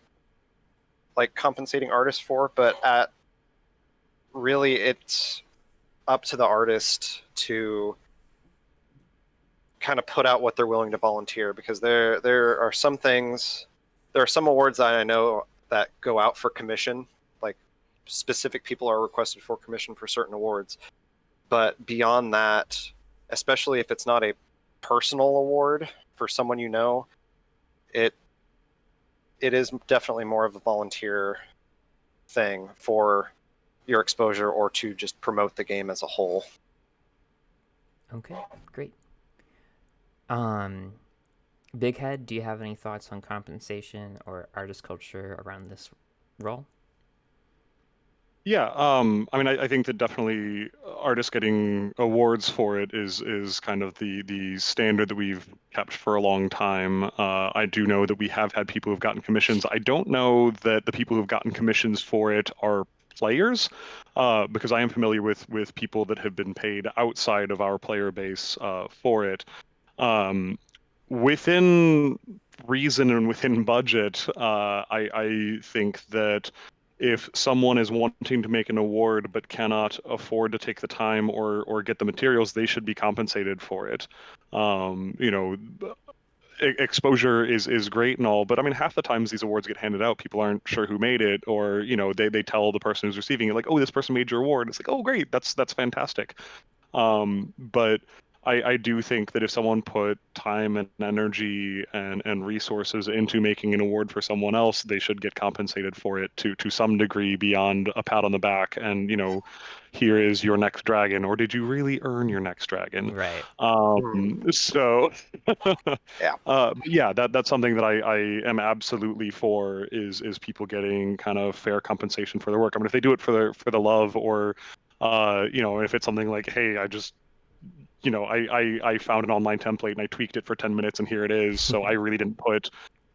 like compensating artists for, but really it's up to the artist to kind of put out what they're willing to volunteer, because there are some awards that I know that go out for commission, like specific people are requested for commission for certain awards, but beyond that, especially if it's not a personal award for someone you know, it is definitely more of a volunteer thing for your exposure or to just promote the game as a whole. Okay, great. Bighead, do you have any thoughts on compensation or artist culture around this role? Yeah, I mean, I think that definitely artists getting awards for it is kind of the standard that we've kept for a long time. I do know that we have had people who've gotten commissions. I don't know that the people who've gotten commissions for it are players, because I am familiar with people that have been paid outside of our player base for it. Within reason and within budget, I think that if someone is wanting to make an award but cannot afford to take the time or get the materials, they should be compensated for it. Exposure is great and all, but I mean, half the times these awards get handed out, people aren't sure who made it, or they tell the person who's receiving it like, oh, this person made your award. It's like, oh, great, that's fantastic. But I do think that if someone put time and energy and resources into making an award for someone else, they should get compensated for it to some degree beyond a pat on the back and, here is your next dragon, or did you really earn your next dragon? Right. So Yeah. yeah, that's something that I am absolutely for is people getting kind of fair compensation for their work. I mean, if they do it for the love, or if it's something like, hey, I just I found an online template and I tweaked it for 10 minutes and here it is. So I really didn't put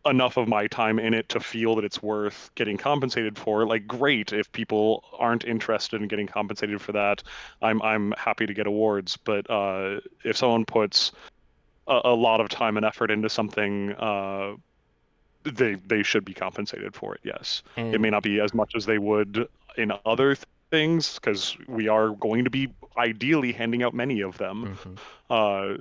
enough of my time in it to feel that it's worth getting compensated for. Like, great, if people aren't interested in getting compensated for that, I'm happy to get awards. But if someone puts a lot of time and effort into something, they should be compensated for it. Yes, And it may not be as much as they would in other things, because we are going to be ideally handing out many of them.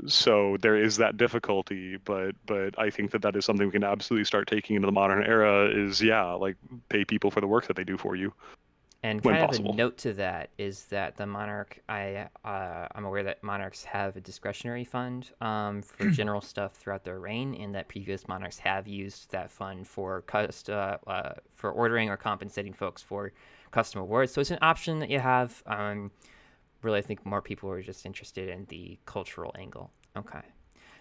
So there is that difficulty, but I think that is something we can absolutely start taking into the modern era, is like pay people for the work that they do for you. And when kind possible. of a note to that is that the Monarch, I'm aware that Monarchs have a discretionary fund for general stuff throughout their reign, and that previous Monarchs have used that fund for for ordering or compensating folks for custom awards. So it's an option that you have. Really, I think more people are just interested in the cultural angle. Okay.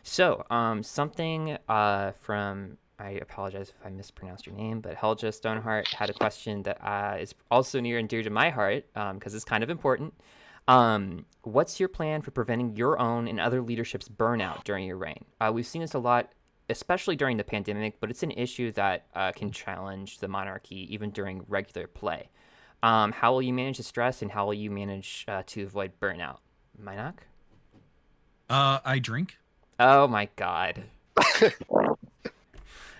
So something from... I apologize if I mispronounced your name, but Helja Stoneheart had a question that is also near and dear to my heart, because it's kind of important. What's your plan for preventing your own and other leadership's burnout during your reign? We've seen this a lot, especially during the pandemic, but it's an issue that can challenge the monarchy even during regular play. How will you manage the stress, and how will you manage to avoid burnout? Mynok? I drink. Oh my God.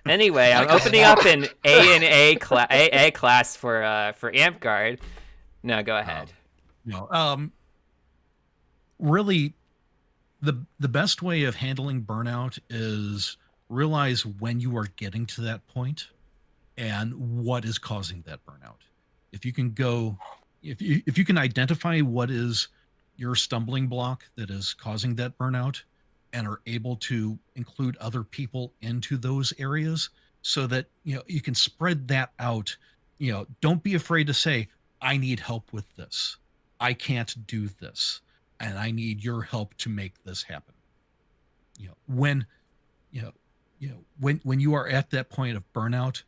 Anyway, I'm opening up an AA class for Amtgard. No, go ahead. Really, the best way of handling burnout is realize when you are getting to that point and what is causing that burnout. If you can identify what is your stumbling block that is causing that burnout, and are able to include other people into those areas so that you can spread that out. Don't be afraid to say, I need help with this, I can't do this, and I need your help to make this happen. When you know when you are at that point of burnout,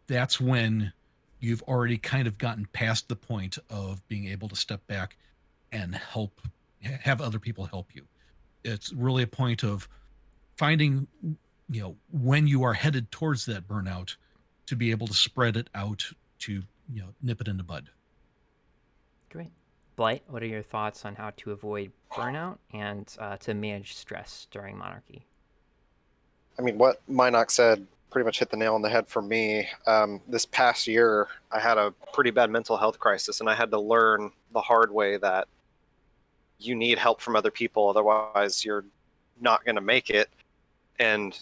that's when you've already kind of gotten past the point of being able to step back and have other people help you. It's really a point of finding, when you are headed towards that burnout, to be able to spread it out to, nip it in the bud. Great. Blight, what are your thoughts on how to avoid burnout and to manage stress during monarchy? I mean, what Mynok said pretty much hit the nail on the head for me. This past year, I had a pretty bad mental health crisis, and I had to learn the hard way that you need help from other people, otherwise you're not going to make it. And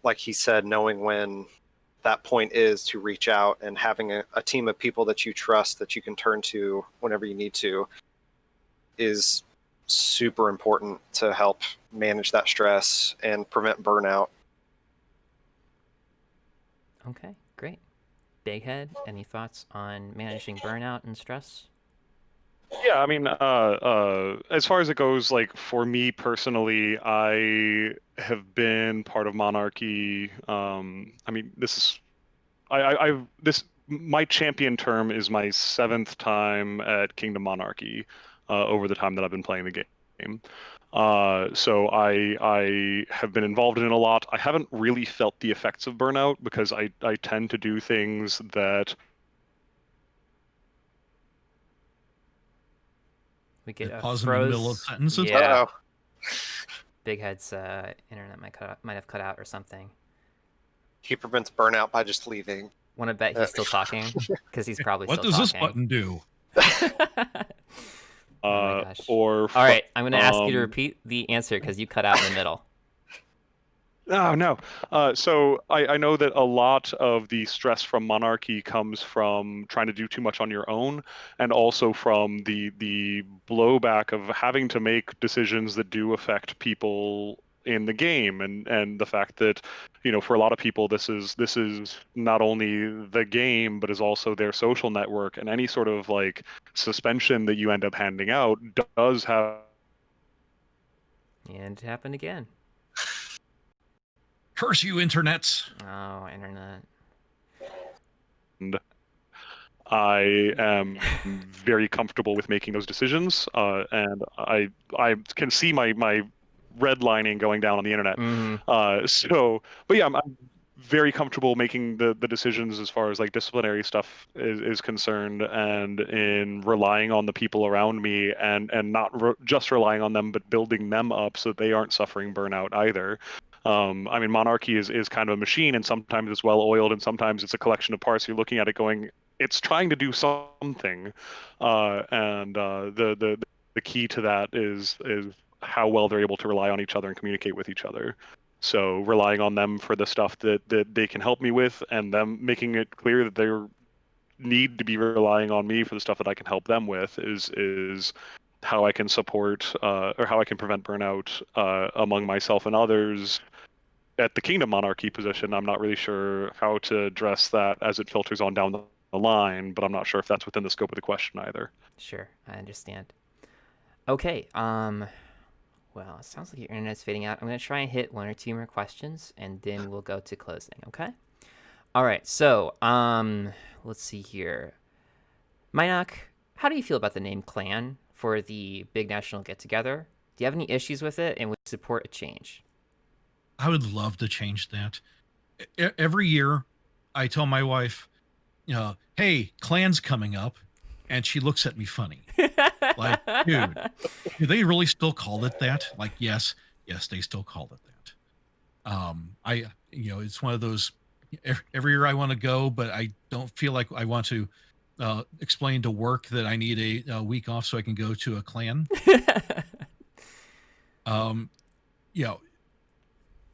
like he said, knowing when that point is to reach out and having a team of people that you trust that you can turn to whenever you need to is super important to help manage that stress and prevent burnout. Okay, great. Bighead, any thoughts on managing burnout and stress? Yeah, I mean, as far as it goes, like for me personally, I have been part of monarchy. I mean, my champion term is my 7th time at Kingdom Monarchy, over the time that I've been playing the game. So I have been involved in it a lot. I haven't really felt the effects of burnout because I tend to do things that. We get pause in the middle of sentences. Yeah. Uh-oh. Bighead's internet might have cut out or something. He prevents burnout by just leaving. Want to bet he's still talking? Because he's probably What still does talking. this button do? Oh my gosh. Or All right, I'm going to ask you to repeat the answer because you cut out in the middle. Oh, no. So I know that a lot of the stress from monarchy comes from trying to do too much on your own, and also from the blowback of having to make decisions that do affect people in the game, and the fact that, for a lot of people, this is not only the game, but is also their social network, and any sort of like suspension that you end up handing out does have. And it happened again. Curse you, internets. Oh, internet. I am very comfortable with making those decisions, and I can see my redlining going down on the internet. But yeah, I'm very comfortable making the decisions as far as like disciplinary stuff is concerned, and in relying on the people around me, and not just relying on them, but building them up so that they aren't suffering burnout either. I mean, monarchy is kind of a machine, and sometimes it's well oiled, and sometimes it's a collection of parts. You're looking at it going, it's trying to do something, and the key to that is how well they're able to rely on each other and communicate with each other. So relying on them for the stuff that they can help me with, and them making it clear that they need to be relying on me for the stuff that I can help them with is how I can support, or how I can prevent burnout among myself and others. At the Kingdom Monarchy position, I'm not really sure how to address that as it filters on down the line, but I'm not sure if that's within the scope of the question either. Sure, I understand. Okay, well, it sounds like your internet's fading out. I'm going to try and hit 1 or 2 more questions, and then we'll go to closing, okay? All right, so, let's see here. Mynok, how do you feel about the name Clan for the big national get-together? Do you have any issues with it, and would you support a change? I would love to change that. Every year, I tell my wife, hey, Clan's coming up, and she looks at me funny. Like, dude, do they really still call it that? Like, yes, they still call it that. It's one of those, every year I want to go, but I don't feel like I want to explain to work that I need a week off so I can go to a clan.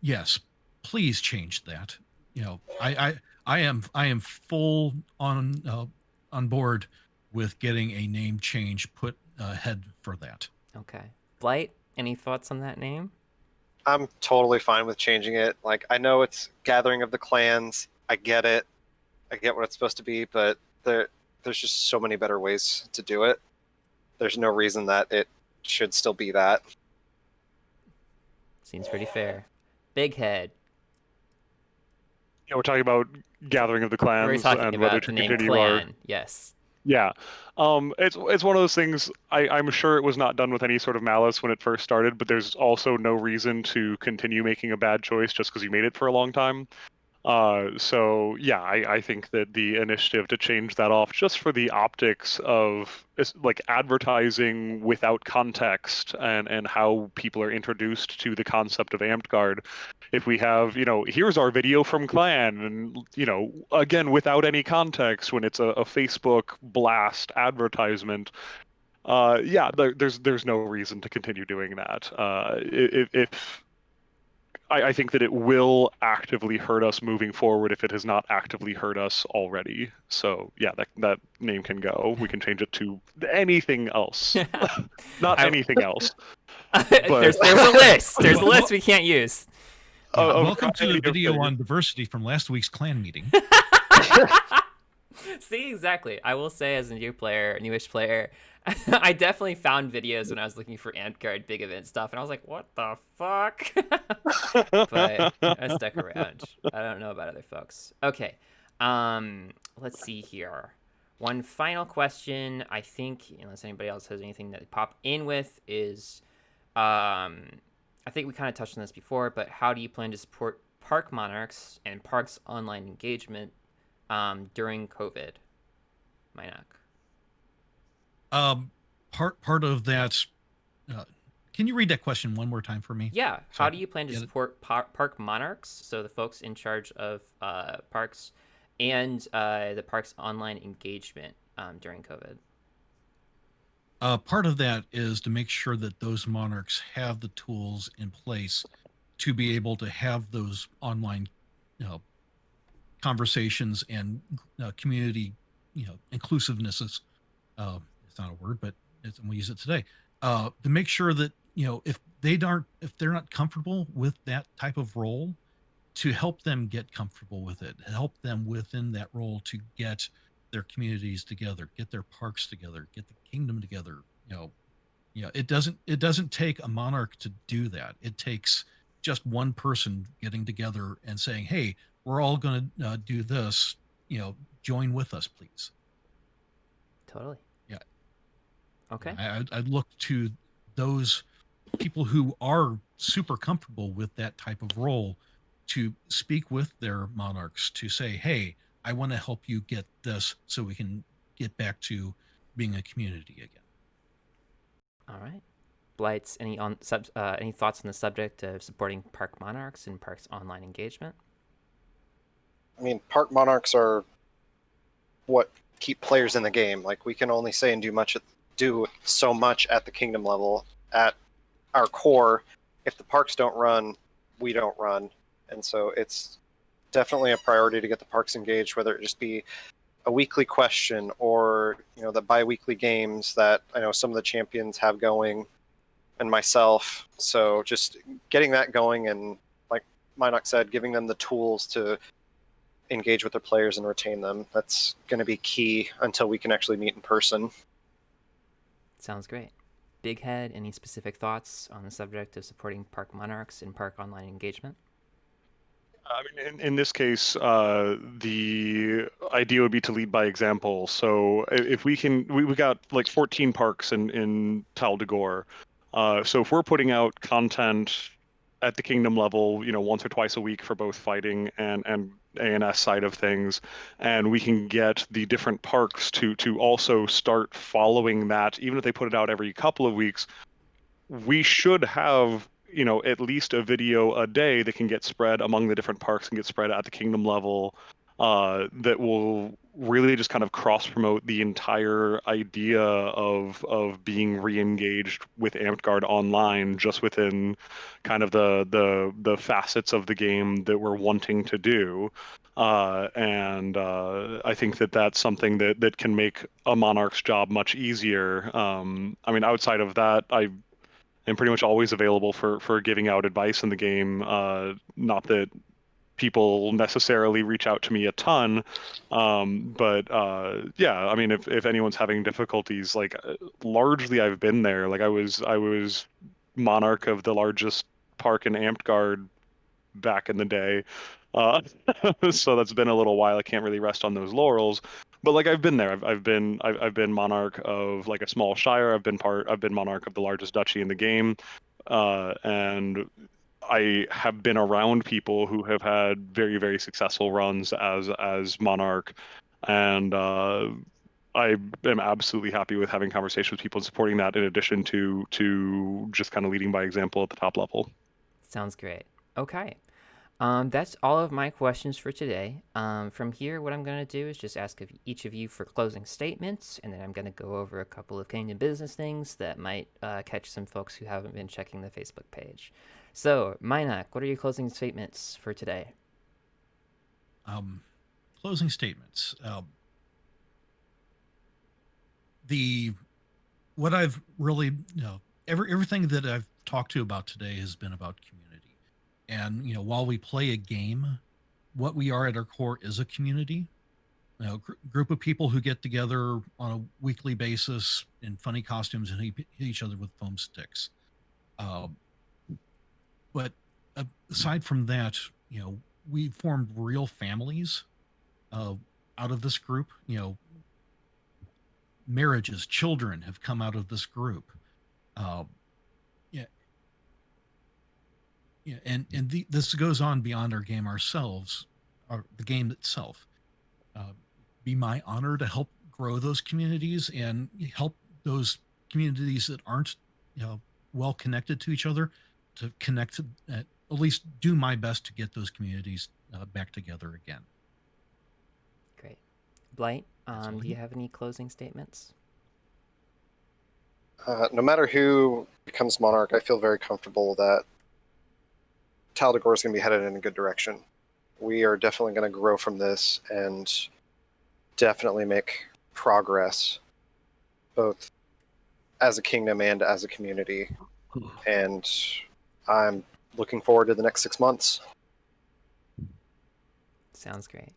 Yes, please change that. I am full on board with getting a name change put ahead for that. Okay. Blight, any thoughts on that name? I'm totally fine with changing it. Like, I know it's Gathering of the Clans. I get it. I get what it's supposed to be, but there's just so many better ways to do it. There's no reason that it should still be that. Seems pretty fair. Bighead. Yeah, we're talking about Gathering of the We're Clans talking and whether about to the name continue our. clan. Yes. Yeah, it's one of those things. I'm sure it was not done with any sort of malice when it first started, but there's also no reason to continue making a bad choice just because you made it for a long time. So yeah, I think that the initiative to change that off just for the optics of like advertising without context and how people are introduced to the concept of Amtgard. If we have, here's our video from Clan, and again without any context when it's a Facebook blast advertisement. Yeah, there's no reason to continue doing that. If I think that it will actively hurt us moving forward if it has not actively hurt us already. So yeah, that name can go. We can change it to anything else. Not anything else. There's a list. There's a list we can't use. Yeah, of welcome to the variety of video things. on diversity from last week's clan meeting. See, exactly. I will say, as a newish player, I definitely found videos when I was looking for Amtgard big event stuff, and I was like, what the fuck? But I stuck around. I don't know about other folks. Okay. Let's see here. One final question, I think, unless anybody else has anything that they pop in with, is I think we kind of touched on this before, but how do you plan to support park monarchs and parks online engagement during COVID? Mynok. Part of that. Can you read that question one more time for me? Yeah. So How I do can you plan to get it? support park monarchs, so the folks in charge of parks, and the parks online engagement during COVID? Part of that is to make sure that those monarchs have the tools in place to be able to have those online, conversations and community, inclusiveness is, it's not a word, but I'm going to use it today. To make sure that if they're not comfortable with that type of role, to help them get comfortable with it, help them within that role to get their communities together, get their parks together, get the kingdom together. It doesn't take a monarch to do that. It takes just one person getting together and saying, "Hey, we're all going to do this. Join with us, please." Totally. Yeah. Okay. I'd look to those people who are super comfortable with that type of role to speak with their monarchs to say, "Hey, I want to help you get this so we can get back to being a community again." All right. Blights, any thoughts on the subject of supporting park monarchs and parks online engagement? I mean, park monarchs are what keep players in the game. Like, we can only say and do so much at the kingdom level. At our core, if the parks don't run, we don't run, and so it's definitely a priority to get the parks engaged, whether it just be a weekly question or the bi-weekly games that I know some of the champions have going, and myself. So just getting that going, and like Mynok said, giving them the tools to engage with their players and retain them. That's going to be key until we can actually meet in person. Sounds great. Bighead, any specific thoughts on the subject of supporting park monarchs and park online engagement? I mean, in this case, the idea would be to lead by example. So if we can, we got like 14 parks in Tal Dagore. So if we're putting out content at the kingdom level, once or twice a week for both fighting and ANS side of things, and we can get the different parks to also start following that, even if they put it out every couple of weeks, we should have at least a video a day that can get spread among the different parks and get spread at the kingdom level, that will really just kind of cross promote the entire idea of being re-engaged with Amtgard online, just within kind of the facets of the game that we're wanting to do. And I think that that's something that can make a monarch's job much easier. I mean, outside of that, am pretty much always available for giving out advice in the game. Not that people necessarily reach out to me a ton, but yeah, I mean, if anyone's having difficulties, like largely I've been there. Like I was monarch of the largest park in Amtgard back in the day. Uh, so that's been a little while. I can't really rest on those laurels. But like I've been there. I've been monarch of like a small shire. I've been monarch of the largest duchy in the game. And I have been around people who have had very, very successful runs as monarch, and I am absolutely happy with having conversations with people and supporting that. In addition to just kind of leading by example at the top level. Sounds great. Okay. That's all of my questions for today. From here, what I'm going to do is just ask each of you for closing statements, and then I'm going to go over a couple of Kingdom business things that might catch some folks who haven't been checking the Facebook page. So, Mynok, what are your closing statements for today? Closing statements. What I've really, everything that I've talked to about today has been about community. And, while we play a game, what we are at our core is a community. Group of people who get together on a weekly basis in funny costumes and hit each other with foam sticks. But aside from that, we formed real families out of this group. Marriages, children have come out of this group. This goes on beyond our game ourselves, or the game itself. Be my honor to help grow those communities and help those communities that aren't, well connected to each other to connect. At least do my best to get those communities back together again. Great. Blight, do you have any closing statements? No matter who becomes monarch, I feel very comfortable that Tal Dagore is going to be headed in a good direction. We are definitely going to grow from this and definitely make progress, both as a kingdom and as a community. And I'm looking forward to the next 6 months. Sounds great.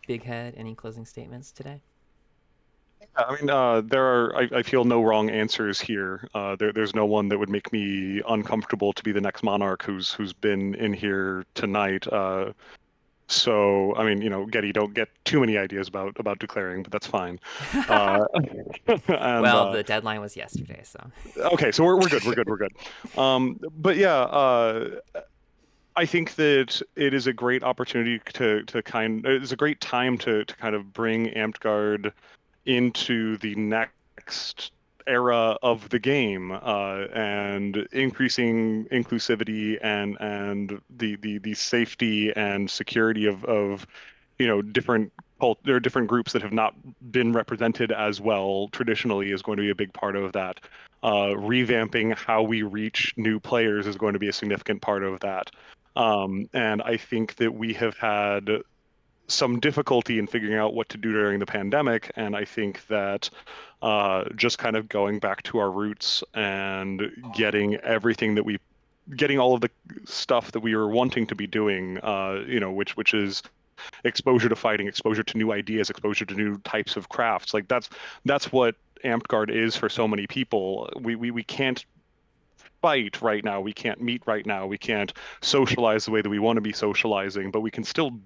Bighead, any closing statements today? I mean, I feel no wrong answers here. There's no one that would make me uncomfortable to be the next monarch who's been in here tonight. So, I mean, Getty, don't get too many ideas about declaring, but that's fine. And, well, the deadline was yesterday, so. Okay, so we're good. But yeah, I think that it is a great opportunity it's a great time to kind of bring Amtgard into the next era of the game, and increasing inclusivity and the safety and security of different groups that have not been represented as well traditionally is going to be a big part of that. Revamping how we reach new players is going to be a significant part of that. And I think that we have had some difficulty in figuring out what to do during the pandemic, and I think that just kind of going back to our roots and getting all of the stuff that we were wanting to be doing, which is exposure to fighting, exposure to new ideas, exposure to new types of crafts. Like that's what Amtgard is for so many people. We can't fight right now, we can't meet right now, we can't socialize the way that we want to be socializing, but we can still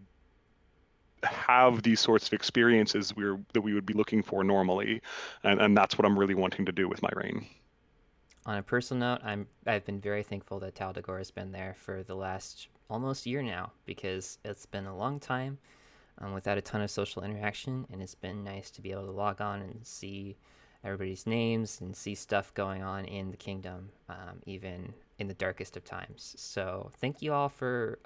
have these sorts of experiences that we would be looking for normally, and that's what I'm really wanting to do with my reign. On a personal note, I've been very thankful that Tal Dagore has been there for the last almost year now, because it's been a long time without a ton of social interaction, and it's been nice to be able to log on and see everybody's names and see stuff going on in the kingdom, even in the darkest of times. So thank you all for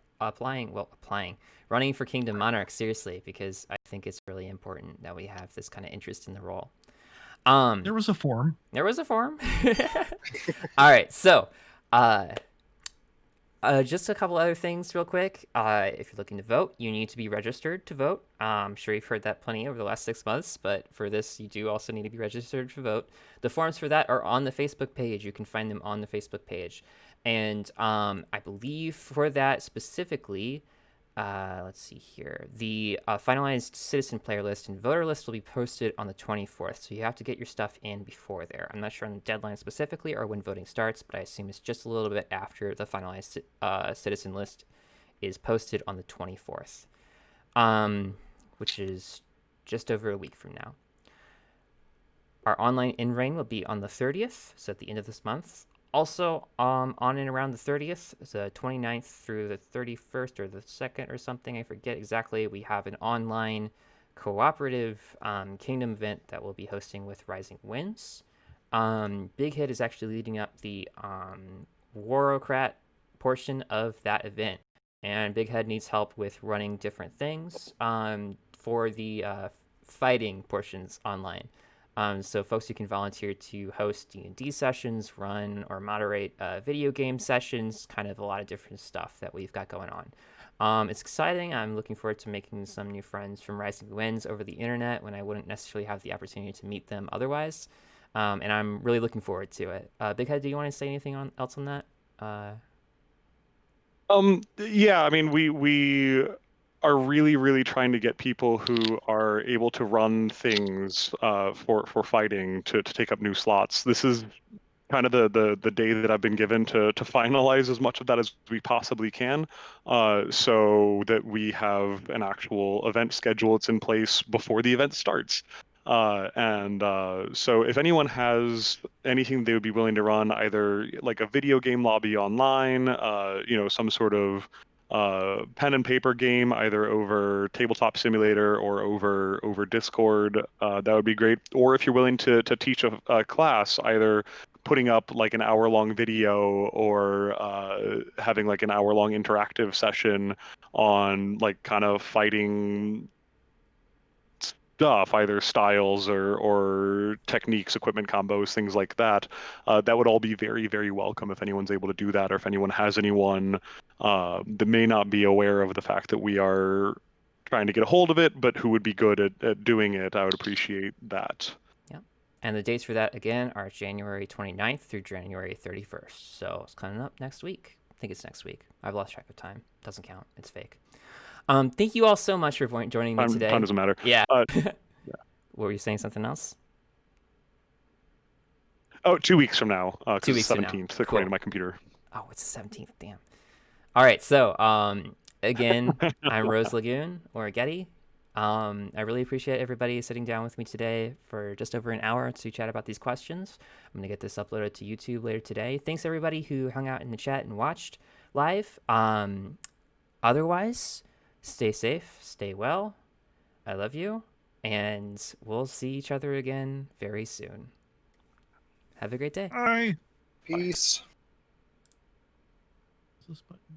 running for Kingdom Monarch, seriously, because I think it's really important that we have this kind of interest in the role. There was a form. All right, so Just a couple other things real quick. If you're looking to vote, you need to be registered to vote. I'm sure you've heard that plenty over the last 6 months, but for this, you do also need to be registered to vote. The forms for that are on the Facebook page. You can find them on the Facebook page. And I believe for that specifically, let's see here. The finalized citizen player list and voter list will be posted on the 24th, so you have to get your stuff in before there. I'm not sure on the deadline specifically or when voting starts, but I assume it's just a little bit after the finalized citizen list is posted on the 24th, which is just over a week from now. Our online in-rain will be on the 30th, so at the end of this month. Also, on and around the 30th, the 29th through the 31st or the 2nd or something, I forget exactly, we have an online cooperative Kingdom event that we'll be hosting with Rising Winds. Bighead is actually leading up the Warocrat portion of that event, and Bighead needs help with running different things for the fighting portions online. So folks who can volunteer to host D&D sessions, run or moderate video game sessions, kind of a lot of different stuff that we've got going on. It's exciting. I'm looking forward to making some new friends from Rising Winds over the internet when I wouldn't necessarily have the opportunity to meet them otherwise. And I'm really looking forward to it. Bighead, do you want to say anything else on that? Yeah, I mean, we are really trying to get people who are able to run things for fighting to take up new slots. This is kind of the day that I've been given to finalize as much of that as we possibly can, so that we have an actual event schedule that's in place before the event starts. So if anyone has anything they would be willing to run, either like a video game lobby online, some sort of pen and paper game, either over Tabletop Simulator or over Discord, that would be great. Or if you're willing to teach a class, either putting up like an hour-long video or having like an hour-long interactive session on like kind of fighting stuff, either styles or techniques, equipment combos, things like that. That would all be very welcome if anyone's able to do that, or if anyone has anyone that may not be aware of the fact that we are trying to get a hold of it, but who would be good at doing it. I would appreciate that. Yeah. And the dates for that, again, are January 29th through January 31st. So it's coming up next week. I think it's next week. I've lost track of time. Doesn't count. It's fake. Thank you all so much for joining me today. Time doesn't matter. Yeah. Yeah. Were you saying something else? Oh, 2 weeks from now. 2 weeks from 17th, now. according to Cool. my computer. Oh, it's the 17th. Damn. All right. So, again, I'm Rose Lagoon, or Getty. I really appreciate everybody sitting down with me today for just over an hour to chat about these questions. I'm going to get this uploaded to YouTube later today. Thanks, everybody who hung out in the chat and watched live. Otherwise, stay safe, stay well. I love you, and we'll see each other again very soon. Have a great day. Bye. Peace. What's this button?